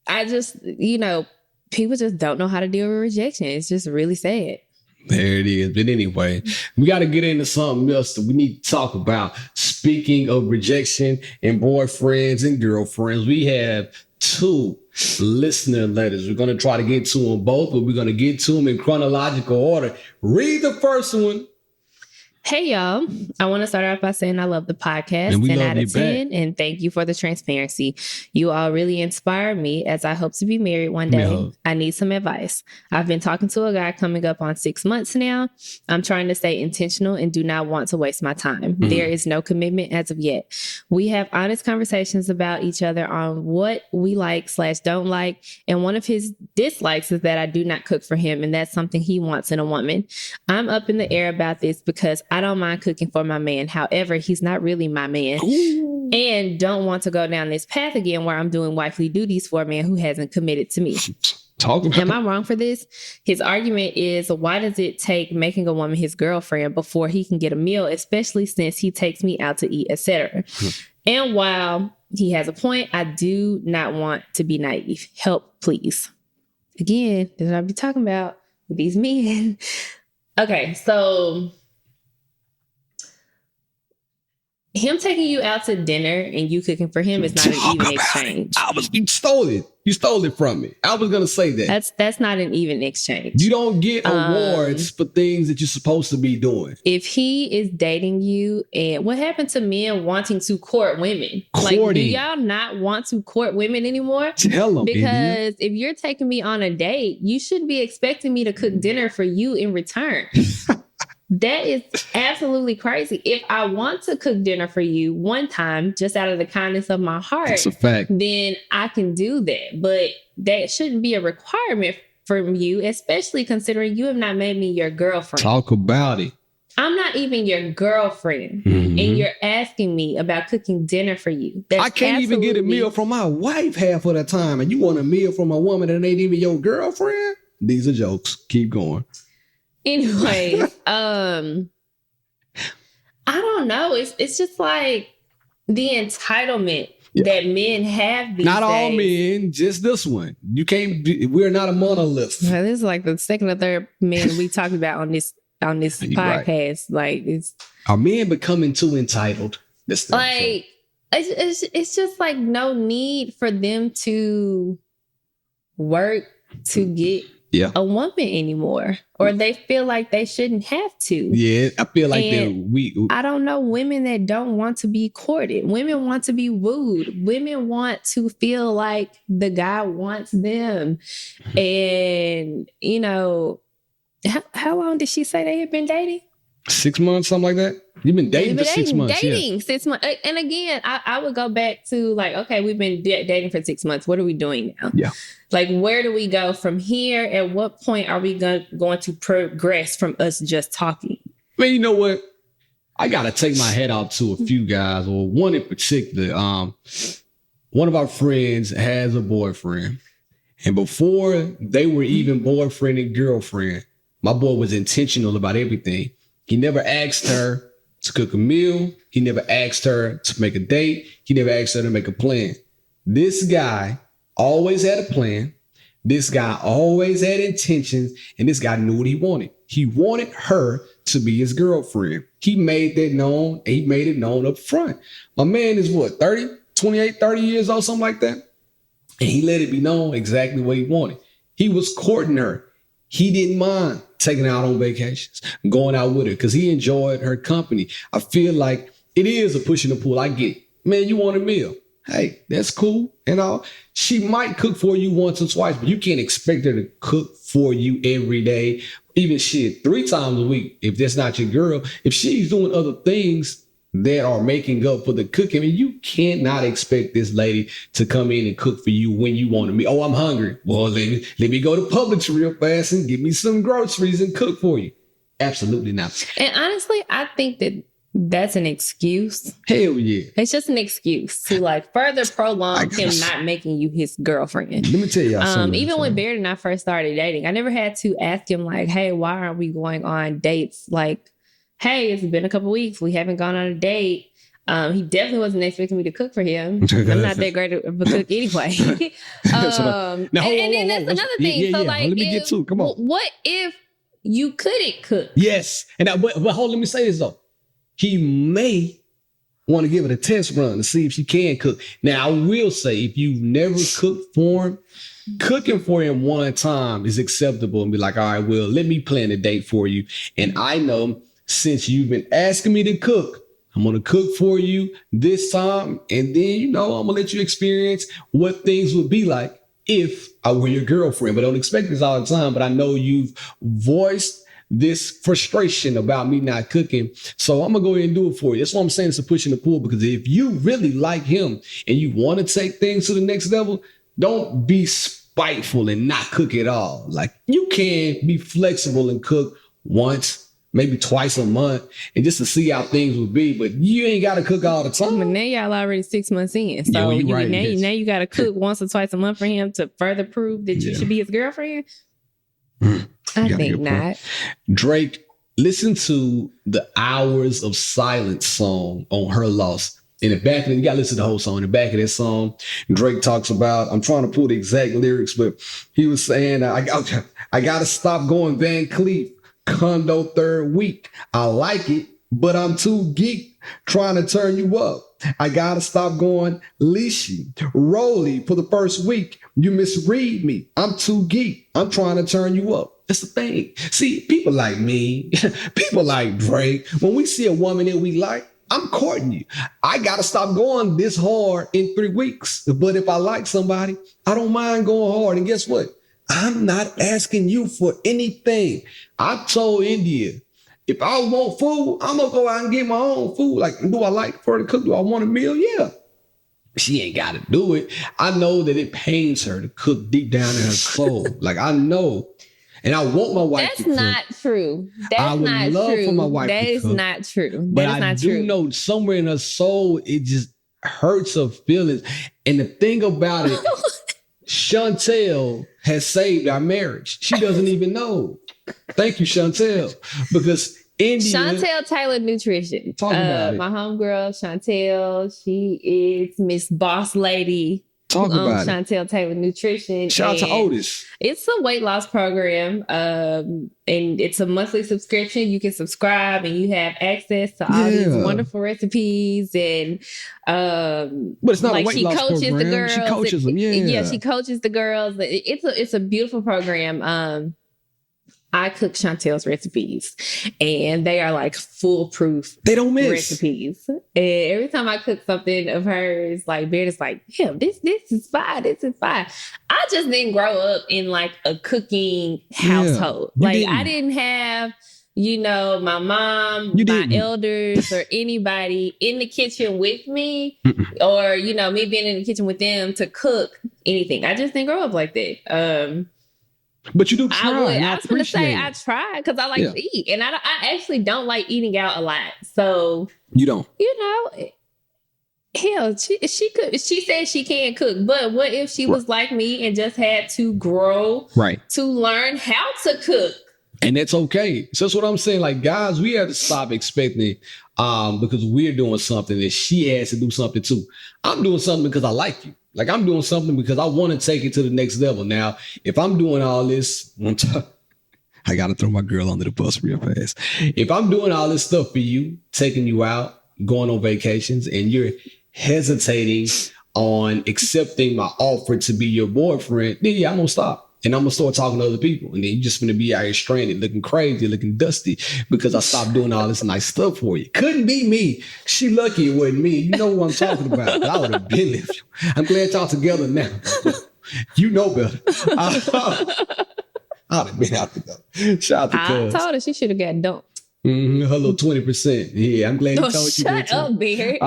[SPEAKER 2] I just, people just don't know how to deal with rejection. It's just really sad.
[SPEAKER 1] There it is. But anyway, we got to get into something else that we need to talk about. Speaking of rejection and boyfriends and girlfriends, we have 2 listener letters. We're going to try to get to them both, but we're going to get to them in chronological order. Read the first one.
[SPEAKER 2] Hey, y'all. I want to start off by saying I love the podcast,
[SPEAKER 1] and
[SPEAKER 2] 10 out of 10, and thank you for the transparency. You all really inspire me as I hope to be married one day. Yeah. I need some advice. I've been talking to a guy coming up on 6 months now. I'm trying to stay intentional and do not want to waste my time. There is no commitment as of yet. We have honest conversations about each other on what we like/don't like, and one of his dislikes is that I do not cook for him, and that's something he wants in a woman. I'm up in the air about this because I don't mind cooking for my man. However, he's not really my man. Ooh. And don't want to go down this path again where I'm doing wifely duties for a man who hasn't committed to me. Am I wrong for this? His argument is, why does it take making a woman his girlfriend before he can get a meal, especially since he takes me out to eat, etc. And while he has a point, I do not want to be naive. Help, please. Again, this is what I'll be talking about with these men. Okay, so him taking you out to dinner and you cooking for him is not an even exchange.
[SPEAKER 1] You stole it. You stole it from me. I was going to say that.
[SPEAKER 2] That's not an even exchange.
[SPEAKER 1] You don't get awards for things that you're supposed to be doing.
[SPEAKER 2] If he is dating you, and what happened to men wanting to court women? Courting. Like, do y'all not want to court women anymore?
[SPEAKER 1] Tell them,
[SPEAKER 2] because if you're taking me on a date, you shouldn't be expecting me to cook dinner for you in return. That is absolutely crazy. If I want to cook dinner for you one time, just out of the kindness of my heart,
[SPEAKER 1] that's a fact,
[SPEAKER 2] then I can do that. But that shouldn't be a requirement from you, especially considering you have not made me your girlfriend.
[SPEAKER 1] Talk about it.
[SPEAKER 2] I'm not even your girlfriend, and you're asking me about cooking dinner for you.
[SPEAKER 1] I can't even get a meal from my wife half of the time, and you want a meal from a woman that ain't even your girlfriend? These are jokes. Keep going.
[SPEAKER 2] Anyway, I don't know. It's just like the entitlement that men have these
[SPEAKER 1] Not
[SPEAKER 2] days.
[SPEAKER 1] all men, just this one. You can't. We're not a monolith.
[SPEAKER 2] This is like the second or third man we talked about on this podcast. Right. Like,
[SPEAKER 1] are men becoming too entitled?
[SPEAKER 2] It's just like no need for them to work to get a woman anymore, or they feel like they shouldn't have to.
[SPEAKER 1] Yeah, I feel like
[SPEAKER 2] I don't know women that don't want to be courted. Women want to be wooed. Women want to feel like the guy wants them. And how long did she say they had been dating?
[SPEAKER 1] 6 months, something like that. You've been dating for 6 months.
[SPEAKER 2] 6 months. And again, I would go back to like, okay, we've been dating for 6 months. What are we doing now?
[SPEAKER 1] Yeah.
[SPEAKER 2] Like, where do we go from here? At what point are we going to progress from us just talking?
[SPEAKER 1] Man, you know what? I got to take my head off to a few guys, or one in particular. One of our friends has a boyfriend. And before they were even boyfriend and girlfriend, my boy was intentional about everything. He never asked her to cook a meal. He never asked her to make a date. He never asked her to make a plan. This guy always had a plan, This guy always had intentions, and this guy knew what he wanted. He wanted her to be his girlfriend. He made that known, and he made it known up front. My man is what, 30 years old, something like that? And he let it be known exactly what he wanted. He was courting her. He didn't mind taking her out on vacations, going out with her, because he enjoyed her company. I feel like it is a push and a pull. I get it. Man, you want a meal. Hey, that's cool and all. She might cook for you once or twice, but you can't expect her to cook for you every day, even 3 times a week. If that's not your girl, if she's doing other things that are making up for the cooking, I mean, you cannot expect this lady to come in and cook for you when you want to be. Oh, I'm hungry. Well, let me go to Publix real fast and get me some groceries and cook for you. Absolutely not.
[SPEAKER 2] And honestly, I think that that's an excuse.
[SPEAKER 1] Hell yeah.
[SPEAKER 2] It's just an excuse to like further prolong him not making you his girlfriend.
[SPEAKER 1] Let me tell y'all something.
[SPEAKER 2] Even when Baird and I first started dating, I never had to ask him like, hey, why aren't we going on dates? Like, hey, it's been a couple weeks. We haven't gone on a date. He definitely wasn't expecting me to cook for him. I'm not that great of a cook anyway. That's another thing. So like,
[SPEAKER 1] let me get to it. Come on.
[SPEAKER 2] What if you couldn't cook?
[SPEAKER 1] Yes. And but hold, let me say this though. He may want to give it a test run to see if she can cook. Now, I will say, if you've never cooked for him, cooking for him one time is acceptable and be like, all right, well, let me plan a date for you. And I know since you've been asking me to cook, I'm going to cook for you this time. And then, I'm going to let you experience what things would be like if I were your girlfriend. But don't expect this all the time. But I know you've voiced this frustration about me not cooking. So I'm going to go ahead and do it for you. That's what I'm saying. It's a push and a pull, because if you really like him and you want to take things to the next level, don't be spiteful and not cook at all. Like, you can be flexible and cook once, maybe twice a month, and just to see how things would be. But you ain't got to cook all the time.
[SPEAKER 2] But now y'all already 6 months in. So now you got to cook once or twice a month for him to further prove that you should be his girlfriend? I think not.
[SPEAKER 1] Drake, listen to the Hours of Silence song on Her Loss. In the back of it, you got to listen to the whole song. In the back of that song, Drake talks about, I'm trying to pull the exact lyrics, but he was saying, I got to stop going Van Cleef, condo third week. I like it, but I'm too geek trying to turn you up. I got to stop going leashy, rolly for the first week. You misread me. I'm too geek. I'm trying to turn you up. That's the thing. See, people like me, people like Drake, when we see a woman that we like, I'm courting you. I got to stop going this hard in 3 weeks. But if I like somebody, I don't mind going hard. And guess what? I'm not asking you for anything. I told India, if I want food, I'm going to go out and get my own food. Like, do I like for her to cook? Do I want a meal? Yeah. She ain't got to do it. I know that it pains her to cook deep down in her soul. Like, I know. And I want my wife to cook.
[SPEAKER 2] That's not true. I would love for my wife to cook. That is not true.
[SPEAKER 1] But I do know somewhere in her soul, it just hurts her feelings. And the thing about it, Chantel has saved our marriage. She doesn't even know. Thank you, Chantel. Because India...
[SPEAKER 2] Chantel Taylor Nutrition.
[SPEAKER 1] Talk about it.
[SPEAKER 2] My homegirl, Chantel, she is Miss Boss Lady.
[SPEAKER 1] Talk about it.
[SPEAKER 2] Chantel Taylor Nutrition.
[SPEAKER 1] Shout out to Otis.
[SPEAKER 2] It's a weight loss program, and it's a monthly subscription. You can subscribe, and you have access to all these wonderful recipes. And
[SPEAKER 1] but it's not like a weight loss program.
[SPEAKER 2] The girls.
[SPEAKER 1] She coaches them. Yeah,
[SPEAKER 2] she coaches the girls. It's a beautiful program. I cook Chantel's recipes, and they are like foolproof.
[SPEAKER 1] They don't miss
[SPEAKER 2] recipes. And every time I cook something of hers, like Beard is like, yeah, this is fine. This is fine. I just didn't grow up in like a cooking household. I didn't have, my mom, my elders, or anybody in the kitchen with me, or me being in the kitchen with them to cook anything. I just didn't grow up like that.
[SPEAKER 1] But you do try.
[SPEAKER 2] I was going to say I try because I like to eat, and I actually don't like eating out a lot. So
[SPEAKER 1] you don't,
[SPEAKER 2] hell, she could. She said she can't cook, but what if she was like me and just had to grow to learn how to cook?
[SPEAKER 1] And that's okay. So that's what I'm saying. Like, guys, we have to stop expecting because we're doing something that she has to do something too. I'm doing something because I like you. Like I'm doing something because I want to take it to the next level. Now, if I'm doing all this, I got to throw my girl under the bus real fast. If I'm doing all this stuff for you, taking you out, going on vacations, and you're hesitating on accepting my offer to be your boyfriend, then yeah, I'm going to stop. And I'm going to start talking to other people. And then you're just going to be out here stranded, looking crazy, looking dusty because I stopped doing all this nice stuff for you. Couldn't be me. She lucky it wasn't me. You know what I'm talking about. I would have been there. I'm glad y'all together now. You know better. I'd have been out there. Shout out to
[SPEAKER 2] I
[SPEAKER 1] Cuz.
[SPEAKER 2] told her she should have got dumped.
[SPEAKER 1] Her little 20%. Yeah, I'm glad you
[SPEAKER 2] Oh,
[SPEAKER 1] told you that
[SPEAKER 2] shut
[SPEAKER 1] too.
[SPEAKER 2] up, Beard.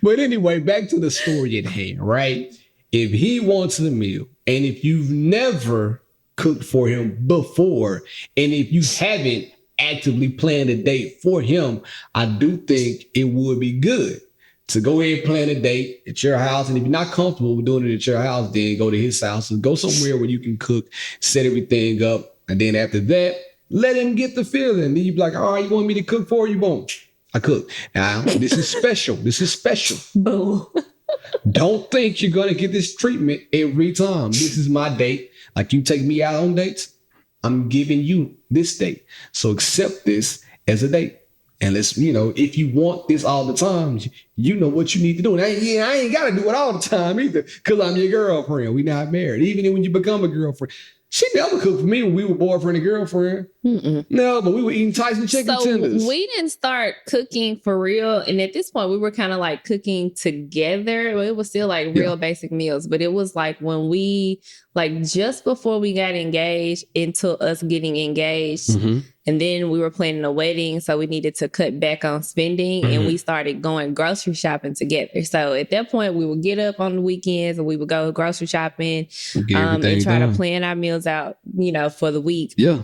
[SPEAKER 1] But anyway, back to the story at hand, right? If he wants the meal, and if you've never cooked for him before, and if you haven't actively planned a date for him, I do think it would be good to go ahead and plan a date at your house. And if you're not comfortable with doing it at your house, then go to his house and go somewhere where you can cook, set everything up. And then after that, let him get the feeling. Then you be like, all right, you want me to cook for you? Boom. I cook. Now, this is special. This is special.
[SPEAKER 2] Boo.
[SPEAKER 1] Don't think you're going to get this treatment every time. This is my date. Like you take me out on dates, I'm giving you this date. So accept this as a date. And let's, if you want this all the time, you know what you need to do. And I ain't got to do it all the time either because I'm your girlfriend. We're not married. Even when you become a girlfriend. She never cooked for me when we were boyfriend and girlfriend. No, but we were eating Tyson chicken tenders.
[SPEAKER 2] We didn't start cooking for real. And at this point, we were kind of like cooking together. Well, it was still like real basic meals. But it was like when we, like just before we got engaged into us getting engaged. Mm-hmm. And then we were planning a wedding. So we needed to cut back on spending. Mm-hmm. And we started going grocery shopping together. So at that point, we would get up on the weekends and we would go grocery shopping and try to plan our meals out, for the week.
[SPEAKER 1] Yeah.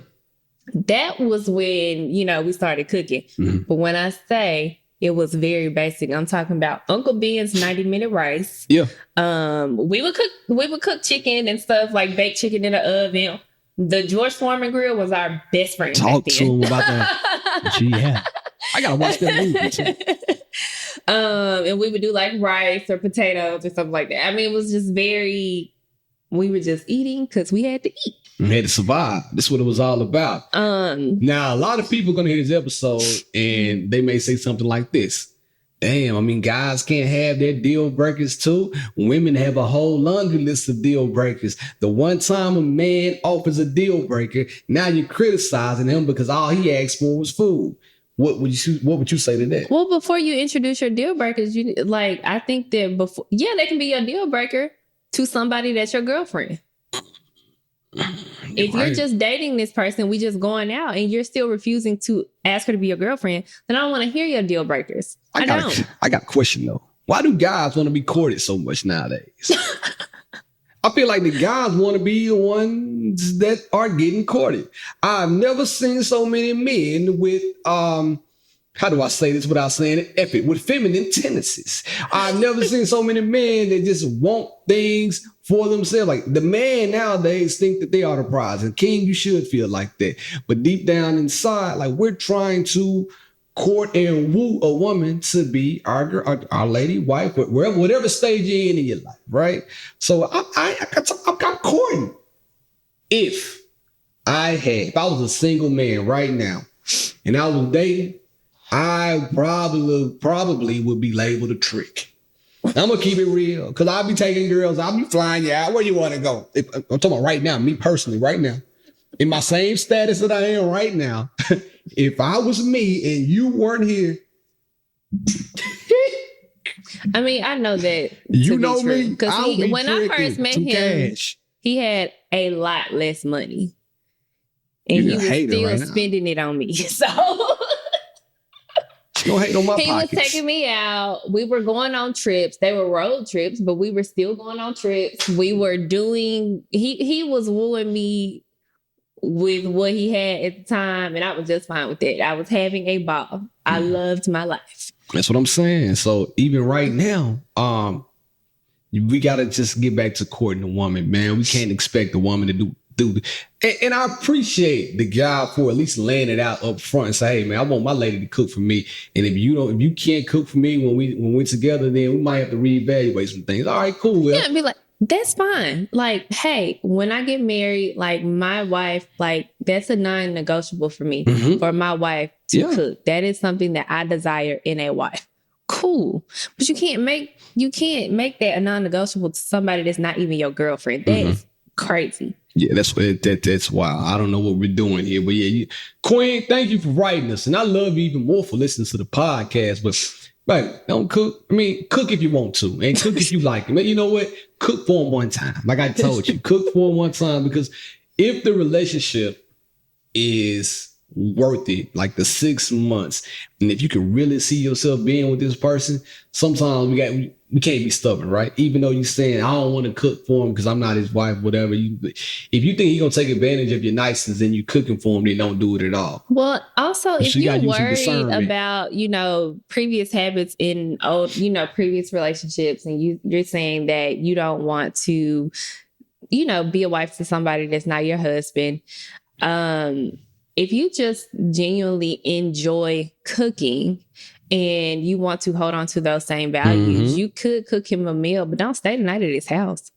[SPEAKER 2] That was when, we started cooking. Mm-hmm. But when I say it was very basic, I'm talking about Uncle Ben's 90-minute rice.
[SPEAKER 1] Yeah.
[SPEAKER 2] We would cook chicken and stuff like baked chicken in the oven. The George Foreman grill was our best friend.
[SPEAKER 1] Talk to him about that. Yeah. I gotta watch that movie too.
[SPEAKER 2] And we would do like rice or potatoes or something like that. I mean, it was just we were just eating because we had to eat.
[SPEAKER 1] We had to survive. That's what it was all about. Now, a lot of people are going to hear this episode and they may say something like this. Damn, I mean, guys can't have their deal breakers too. Women have a whole laundry list of deal breakers. The one time a man offers a deal breaker, now you're criticizing him because all he asked for was food. What would you say to that?
[SPEAKER 2] Well, before you introduce your deal breakers, I think that they can be your deal breaker to somebody that's your girlfriend. If you're just dating this person, we just going out and you're still refusing to ask her to be your girlfriend, then I don't want to hear your deal breakers. I don't.
[SPEAKER 1] I got a question though. Why do guys want to be courted so much nowadays? I feel like the guys want to be the ones that are getting courted. I've never seen so many men with, how do I say this without saying it? Epic, with feminine tendencies. I've never seen so many men that just want things for themselves. Like the man nowadays think that they are the prize. And King, you should feel like that. But deep down inside, like we're trying to court and woo a woman to be our girl, our lady, wife, whatever stage you're in your life, right? So I got courting. If I was a single man right now and I was dating, I probably would be labeled a trick. I'm going to keep it real because I'll be taking girls. I'll be flying you out. Where you want to go? I'm talking about right now, me personally, right now. In my same status that I am right now, if I was me and you weren't here.
[SPEAKER 2] I mean, I know that.
[SPEAKER 1] You know me.
[SPEAKER 2] Because when I first met him, he had a lot less money. And he was still spending it on me. So...
[SPEAKER 1] Don't hate on my pockets.
[SPEAKER 2] He was taking me out. We were going on trips. They were road trips, but we were still going on trips. We were doing, he was wooing me with what he had at the time, and I was just fine with that. I was having a ball. I loved my life.
[SPEAKER 1] That's what I'm saying. So even right now, we got to just get back to courting a woman, man. We can't expect a woman to do do. And I appreciate the guy for at least laying it out up front and say, hey man, I want my lady to cook for me. And if you can't cook for me when we're together, then we might have to reevaluate some things. All right, cool.
[SPEAKER 2] Yeah, be like, that's fine. Like, hey, when I get married, like my wife, like that's a non-negotiable for me, for my wife to cook. That is something that I desire in a wife. Cool. But you can't make that a non-negotiable to somebody that's not even your girlfriend. That's crazy.
[SPEAKER 1] Yeah, that's wild. I don't know what we're doing here, but yeah, Queen, thank you for writing us, and I love you even more for listening to the podcast. But right, don't cook. I mean, cook if you want to, and cook if you like it. But you know what? Cook for them one time. Like I told you, cook for them one time, because if the relationship is worth it, like the 6 months, and if you can really see yourself being with this person, sometimes we can't be stubborn, right? Even though you're saying I don't want to cook for him because I'm not his wife, whatever. If you think he's gonna take advantage of your niceness and you cooking for him, then don't do it at all.
[SPEAKER 2] Well, also if you're worried about, previous habits in previous relationships, and you're saying that you don't want to, be a wife to somebody that's not your husband. If you just genuinely enjoy cooking and you want to hold on to those same values, you could cook him a meal, but don't stay the night at his house.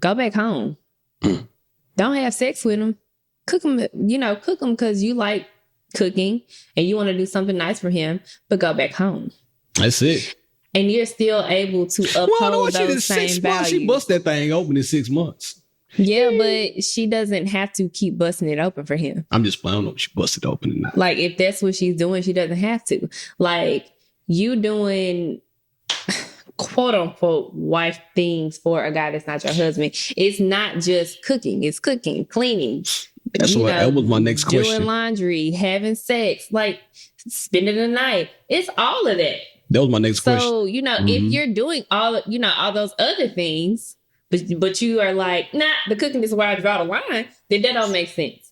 [SPEAKER 2] Go back home. Don't have sex with him. Cook him because you like cooking and you want to do something nice for him, but go back home.
[SPEAKER 1] That's it.
[SPEAKER 2] And you're still able to uphold those same values.
[SPEAKER 1] She bust that thing open in 6 months.
[SPEAKER 2] Yeah, but she doesn't have to keep busting it open for him.
[SPEAKER 1] I'm just playing. I don't know if she busted open or not.
[SPEAKER 2] Like, if that's what she's doing, she doesn't have to. Like, you doing quote unquote wife things for a guy that's not your husband. It's not just cooking. It's cooking, cleaning.
[SPEAKER 1] That was my next question.
[SPEAKER 2] Doing laundry, having sex, like spending the night. It's all of that.
[SPEAKER 1] That was my next question.
[SPEAKER 2] So, if you're doing all those other things, but you are like, nah, the cooking is where I draw the line, then that don't make sense.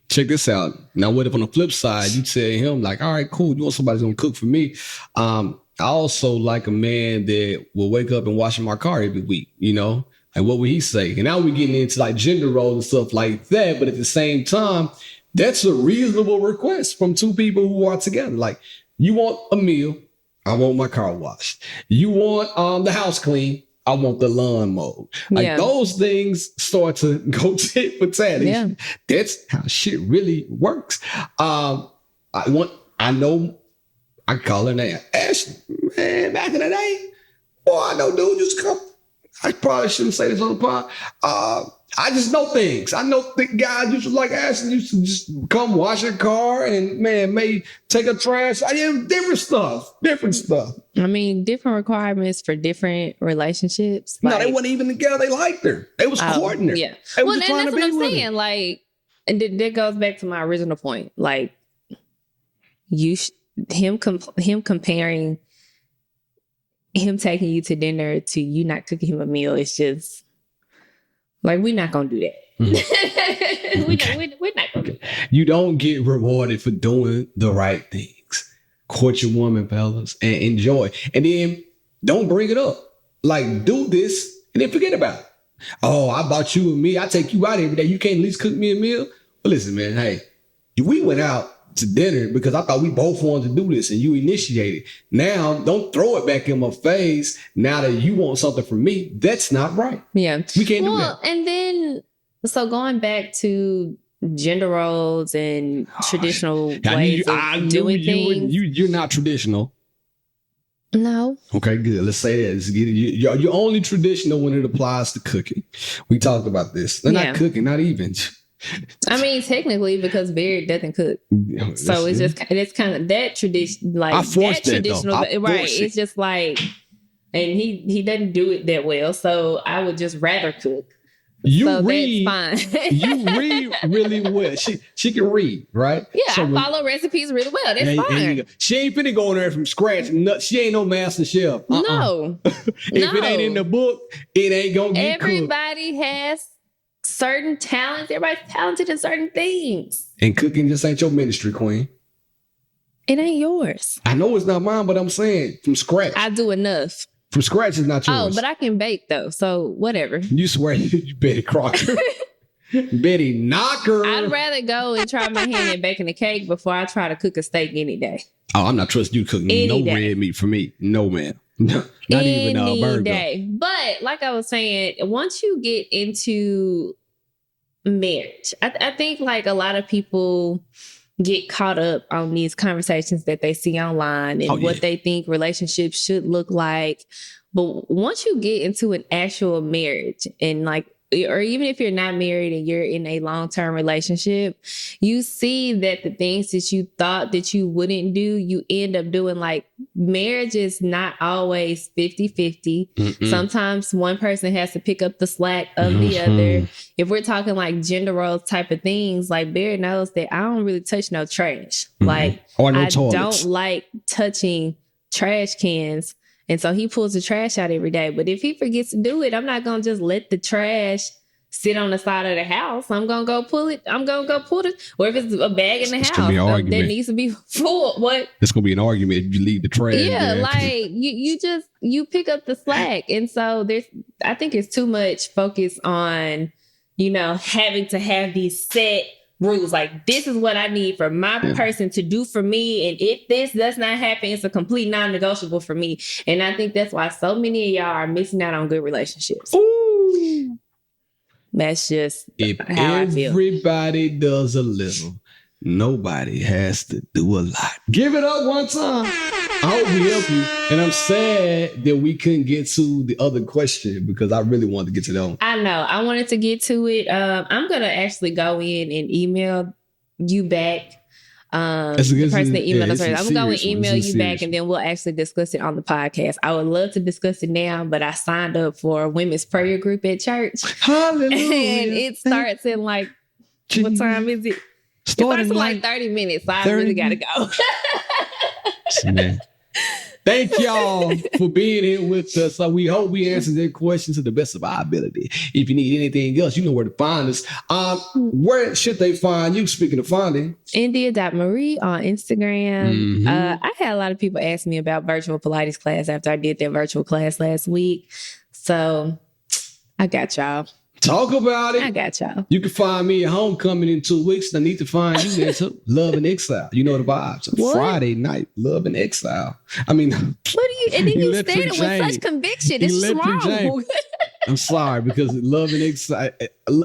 [SPEAKER 1] Check this out. Now, what if on the flip side, you tell him like, all right, cool, you want somebody who's gonna cook for me? I also like a man that will wake up and wash my car every week, Like, what would he say? And now we're getting into like gender roles and stuff like that. But at the same time, that's a reasonable request from two people who are together. Like, you want a meal, I want my car washed. You want the house clean, I want the lawn mowed. Like those things start to go tit for tat. Yeah. That's how shit really works. I call her name Ashley. Man, back in the day, boy, I know dude used to come. I probably shouldn't say this on the pod. I just know things. I know the guy used to like Ashley used to just come wash her car and may take a trash. Different stuff.
[SPEAKER 2] I mean, different requirements for different relationships.
[SPEAKER 1] No, they weren't even together. They liked her. They was courting her.
[SPEAKER 2] Yeah.
[SPEAKER 1] They was trying
[SPEAKER 2] that's
[SPEAKER 1] to be
[SPEAKER 2] what I'm
[SPEAKER 1] with
[SPEAKER 2] saying.
[SPEAKER 1] her.
[SPEAKER 2] Like, and that goes back to my original point. Like, him comparing him taking you to dinner to you not cooking him a meal, it's just like, we're not gonna do that. We're not gonna do that.
[SPEAKER 1] You don't get rewarded for doing the right things. Court your woman, fellas, and enjoy. And then don't bring it up. Like, do this and then forget about it. Oh, I bought you and me. I take you out every day. You can't at least cook me a meal. But listen, man, hey, we went out to dinner because I thought we both wanted to do this and you initiated. Now, don't throw it back in my face now that you want something from me. That's not right.
[SPEAKER 2] Yeah.
[SPEAKER 1] We can't do that.
[SPEAKER 2] And then, so going back to gender roles and traditional ways of doing things.
[SPEAKER 1] You're not traditional.
[SPEAKER 2] No.
[SPEAKER 1] Okay, good. Let's say that. You're only traditional when it applies to cooking. We talked about this. They're not cooking, not even.
[SPEAKER 2] I mean, technically, because Barry doesn't cook, so it's kind of that tradition. Like,
[SPEAKER 1] I forced
[SPEAKER 2] that traditional, right? It's just like, and he doesn't do it that well, so I would just rather cook. That's fine.
[SPEAKER 1] You read really well. She can read, right?
[SPEAKER 2] Yeah, so I follow recipes really well. That's fine.
[SPEAKER 1] She ain't finna go in there from scratch. She ain't no master chef.
[SPEAKER 2] No.
[SPEAKER 1] If it ain't in the book, it ain't gonna get cooked.
[SPEAKER 2] Everybody has certain talents. Everybody's talented in certain things.
[SPEAKER 1] And cooking just ain't your ministry, Queen.
[SPEAKER 2] It ain't yours.
[SPEAKER 1] I know it's not mine, but I'm saying from scratch.
[SPEAKER 2] I do enough.
[SPEAKER 1] From scratch is not yours.
[SPEAKER 2] Oh, but I can bake though, so whatever.
[SPEAKER 1] You swear you Betty Crocker. Betty Knocker.
[SPEAKER 2] I'd rather go and try my hand at baking a cake before I try to cook a steak any day.
[SPEAKER 1] Oh, I'm not trusting you to cook no red meat for me. No, man. Not even a burger.
[SPEAKER 2] Day. But like I was saying, once you get into marriage, I think like a lot of people get caught up on these conversations that they see online and what they think relationships should look like. But once you get into an actual marriage and like, or even if you're not married and you're in a long-term relationship, you see that the things that you thought that you wouldn't do, you end up doing. Like, marriage is not always 50-50. Sometimes one person has to pick up the slack of the other. If we're talking like gender roles type of things, like Barry knows that I don't really touch no trash. Like, I don't like touching trash cans. And so he pulls the trash out every day. But if he forgets to do it, I'm not going to just let the trash sit on the side of the house. I'm going to go pull it. I'm going to go pull it. Or if it's a bag in the house that needs to be full. What?
[SPEAKER 1] It's going to be an argument if you leave the trash.
[SPEAKER 2] Yeah,
[SPEAKER 1] there.
[SPEAKER 2] like you pick up the slack. And so I think it's too much focus on, having to have these set rules. Like, this is what I need for my person to do for me. And if this does not happen, it's a complete non-negotiable for me. And I think that's why so many of y'all are missing out on good relationships.
[SPEAKER 1] Ooh.
[SPEAKER 2] That's just
[SPEAKER 1] how I feel. Everybody does a little. Nobody has to do a lot. Give it up one time. I hope we help you. And I'm sad that we couldn't get to the other question because I really wanted to get to that one.
[SPEAKER 2] I know. I wanted to get to it. I'm going to actually go in and email you back. The person that emailed us. I'm going to email you back and then we'll actually discuss it on the podcast. I would love to discuss it now, but I signed up for a women's prayer group at church.
[SPEAKER 1] Hallelujah.
[SPEAKER 2] And it starts in like, what time is it? It starts in like 30 minutes. So I really got to go.
[SPEAKER 1] Man. Thank y'all for being here with us. So we hope we answered their questions to the best of our ability. If you need anything else, you know where to find us. Where should they find you? Speaking of finding,
[SPEAKER 2] India.Marie on Instagram. I had a lot of people ask me about virtual Pilates class after I did that virtual class last week. So I got y'all.
[SPEAKER 1] Talk about it.
[SPEAKER 2] I got y'all.
[SPEAKER 1] You can find me at homecoming in 2 weeks. I need to find you there too. Love and Exile. You know the vibes. What? Friday night, Love and Exile. I mean,
[SPEAKER 2] what do you? And then you stated with such conviction. It's wrong.
[SPEAKER 1] I'm sorry because Love and Exile.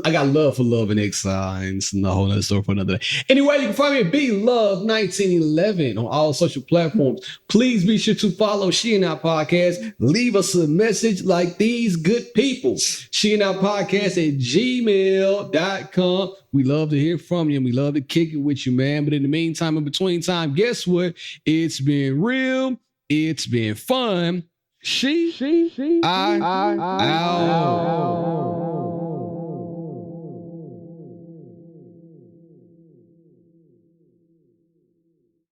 [SPEAKER 1] I got love for Love and Exile, and it's a whole other story for another day. Anyway, you can find me at BLove1911 on all social platforms. Please be sure to follow She and Our Podcast. Leave us a message like these good people. She and Our Podcast at gmail.com. We love to hear from you and we love to kick it with you, man. But in the meantime, in between time, guess what? It's been real. It's been fun. I out.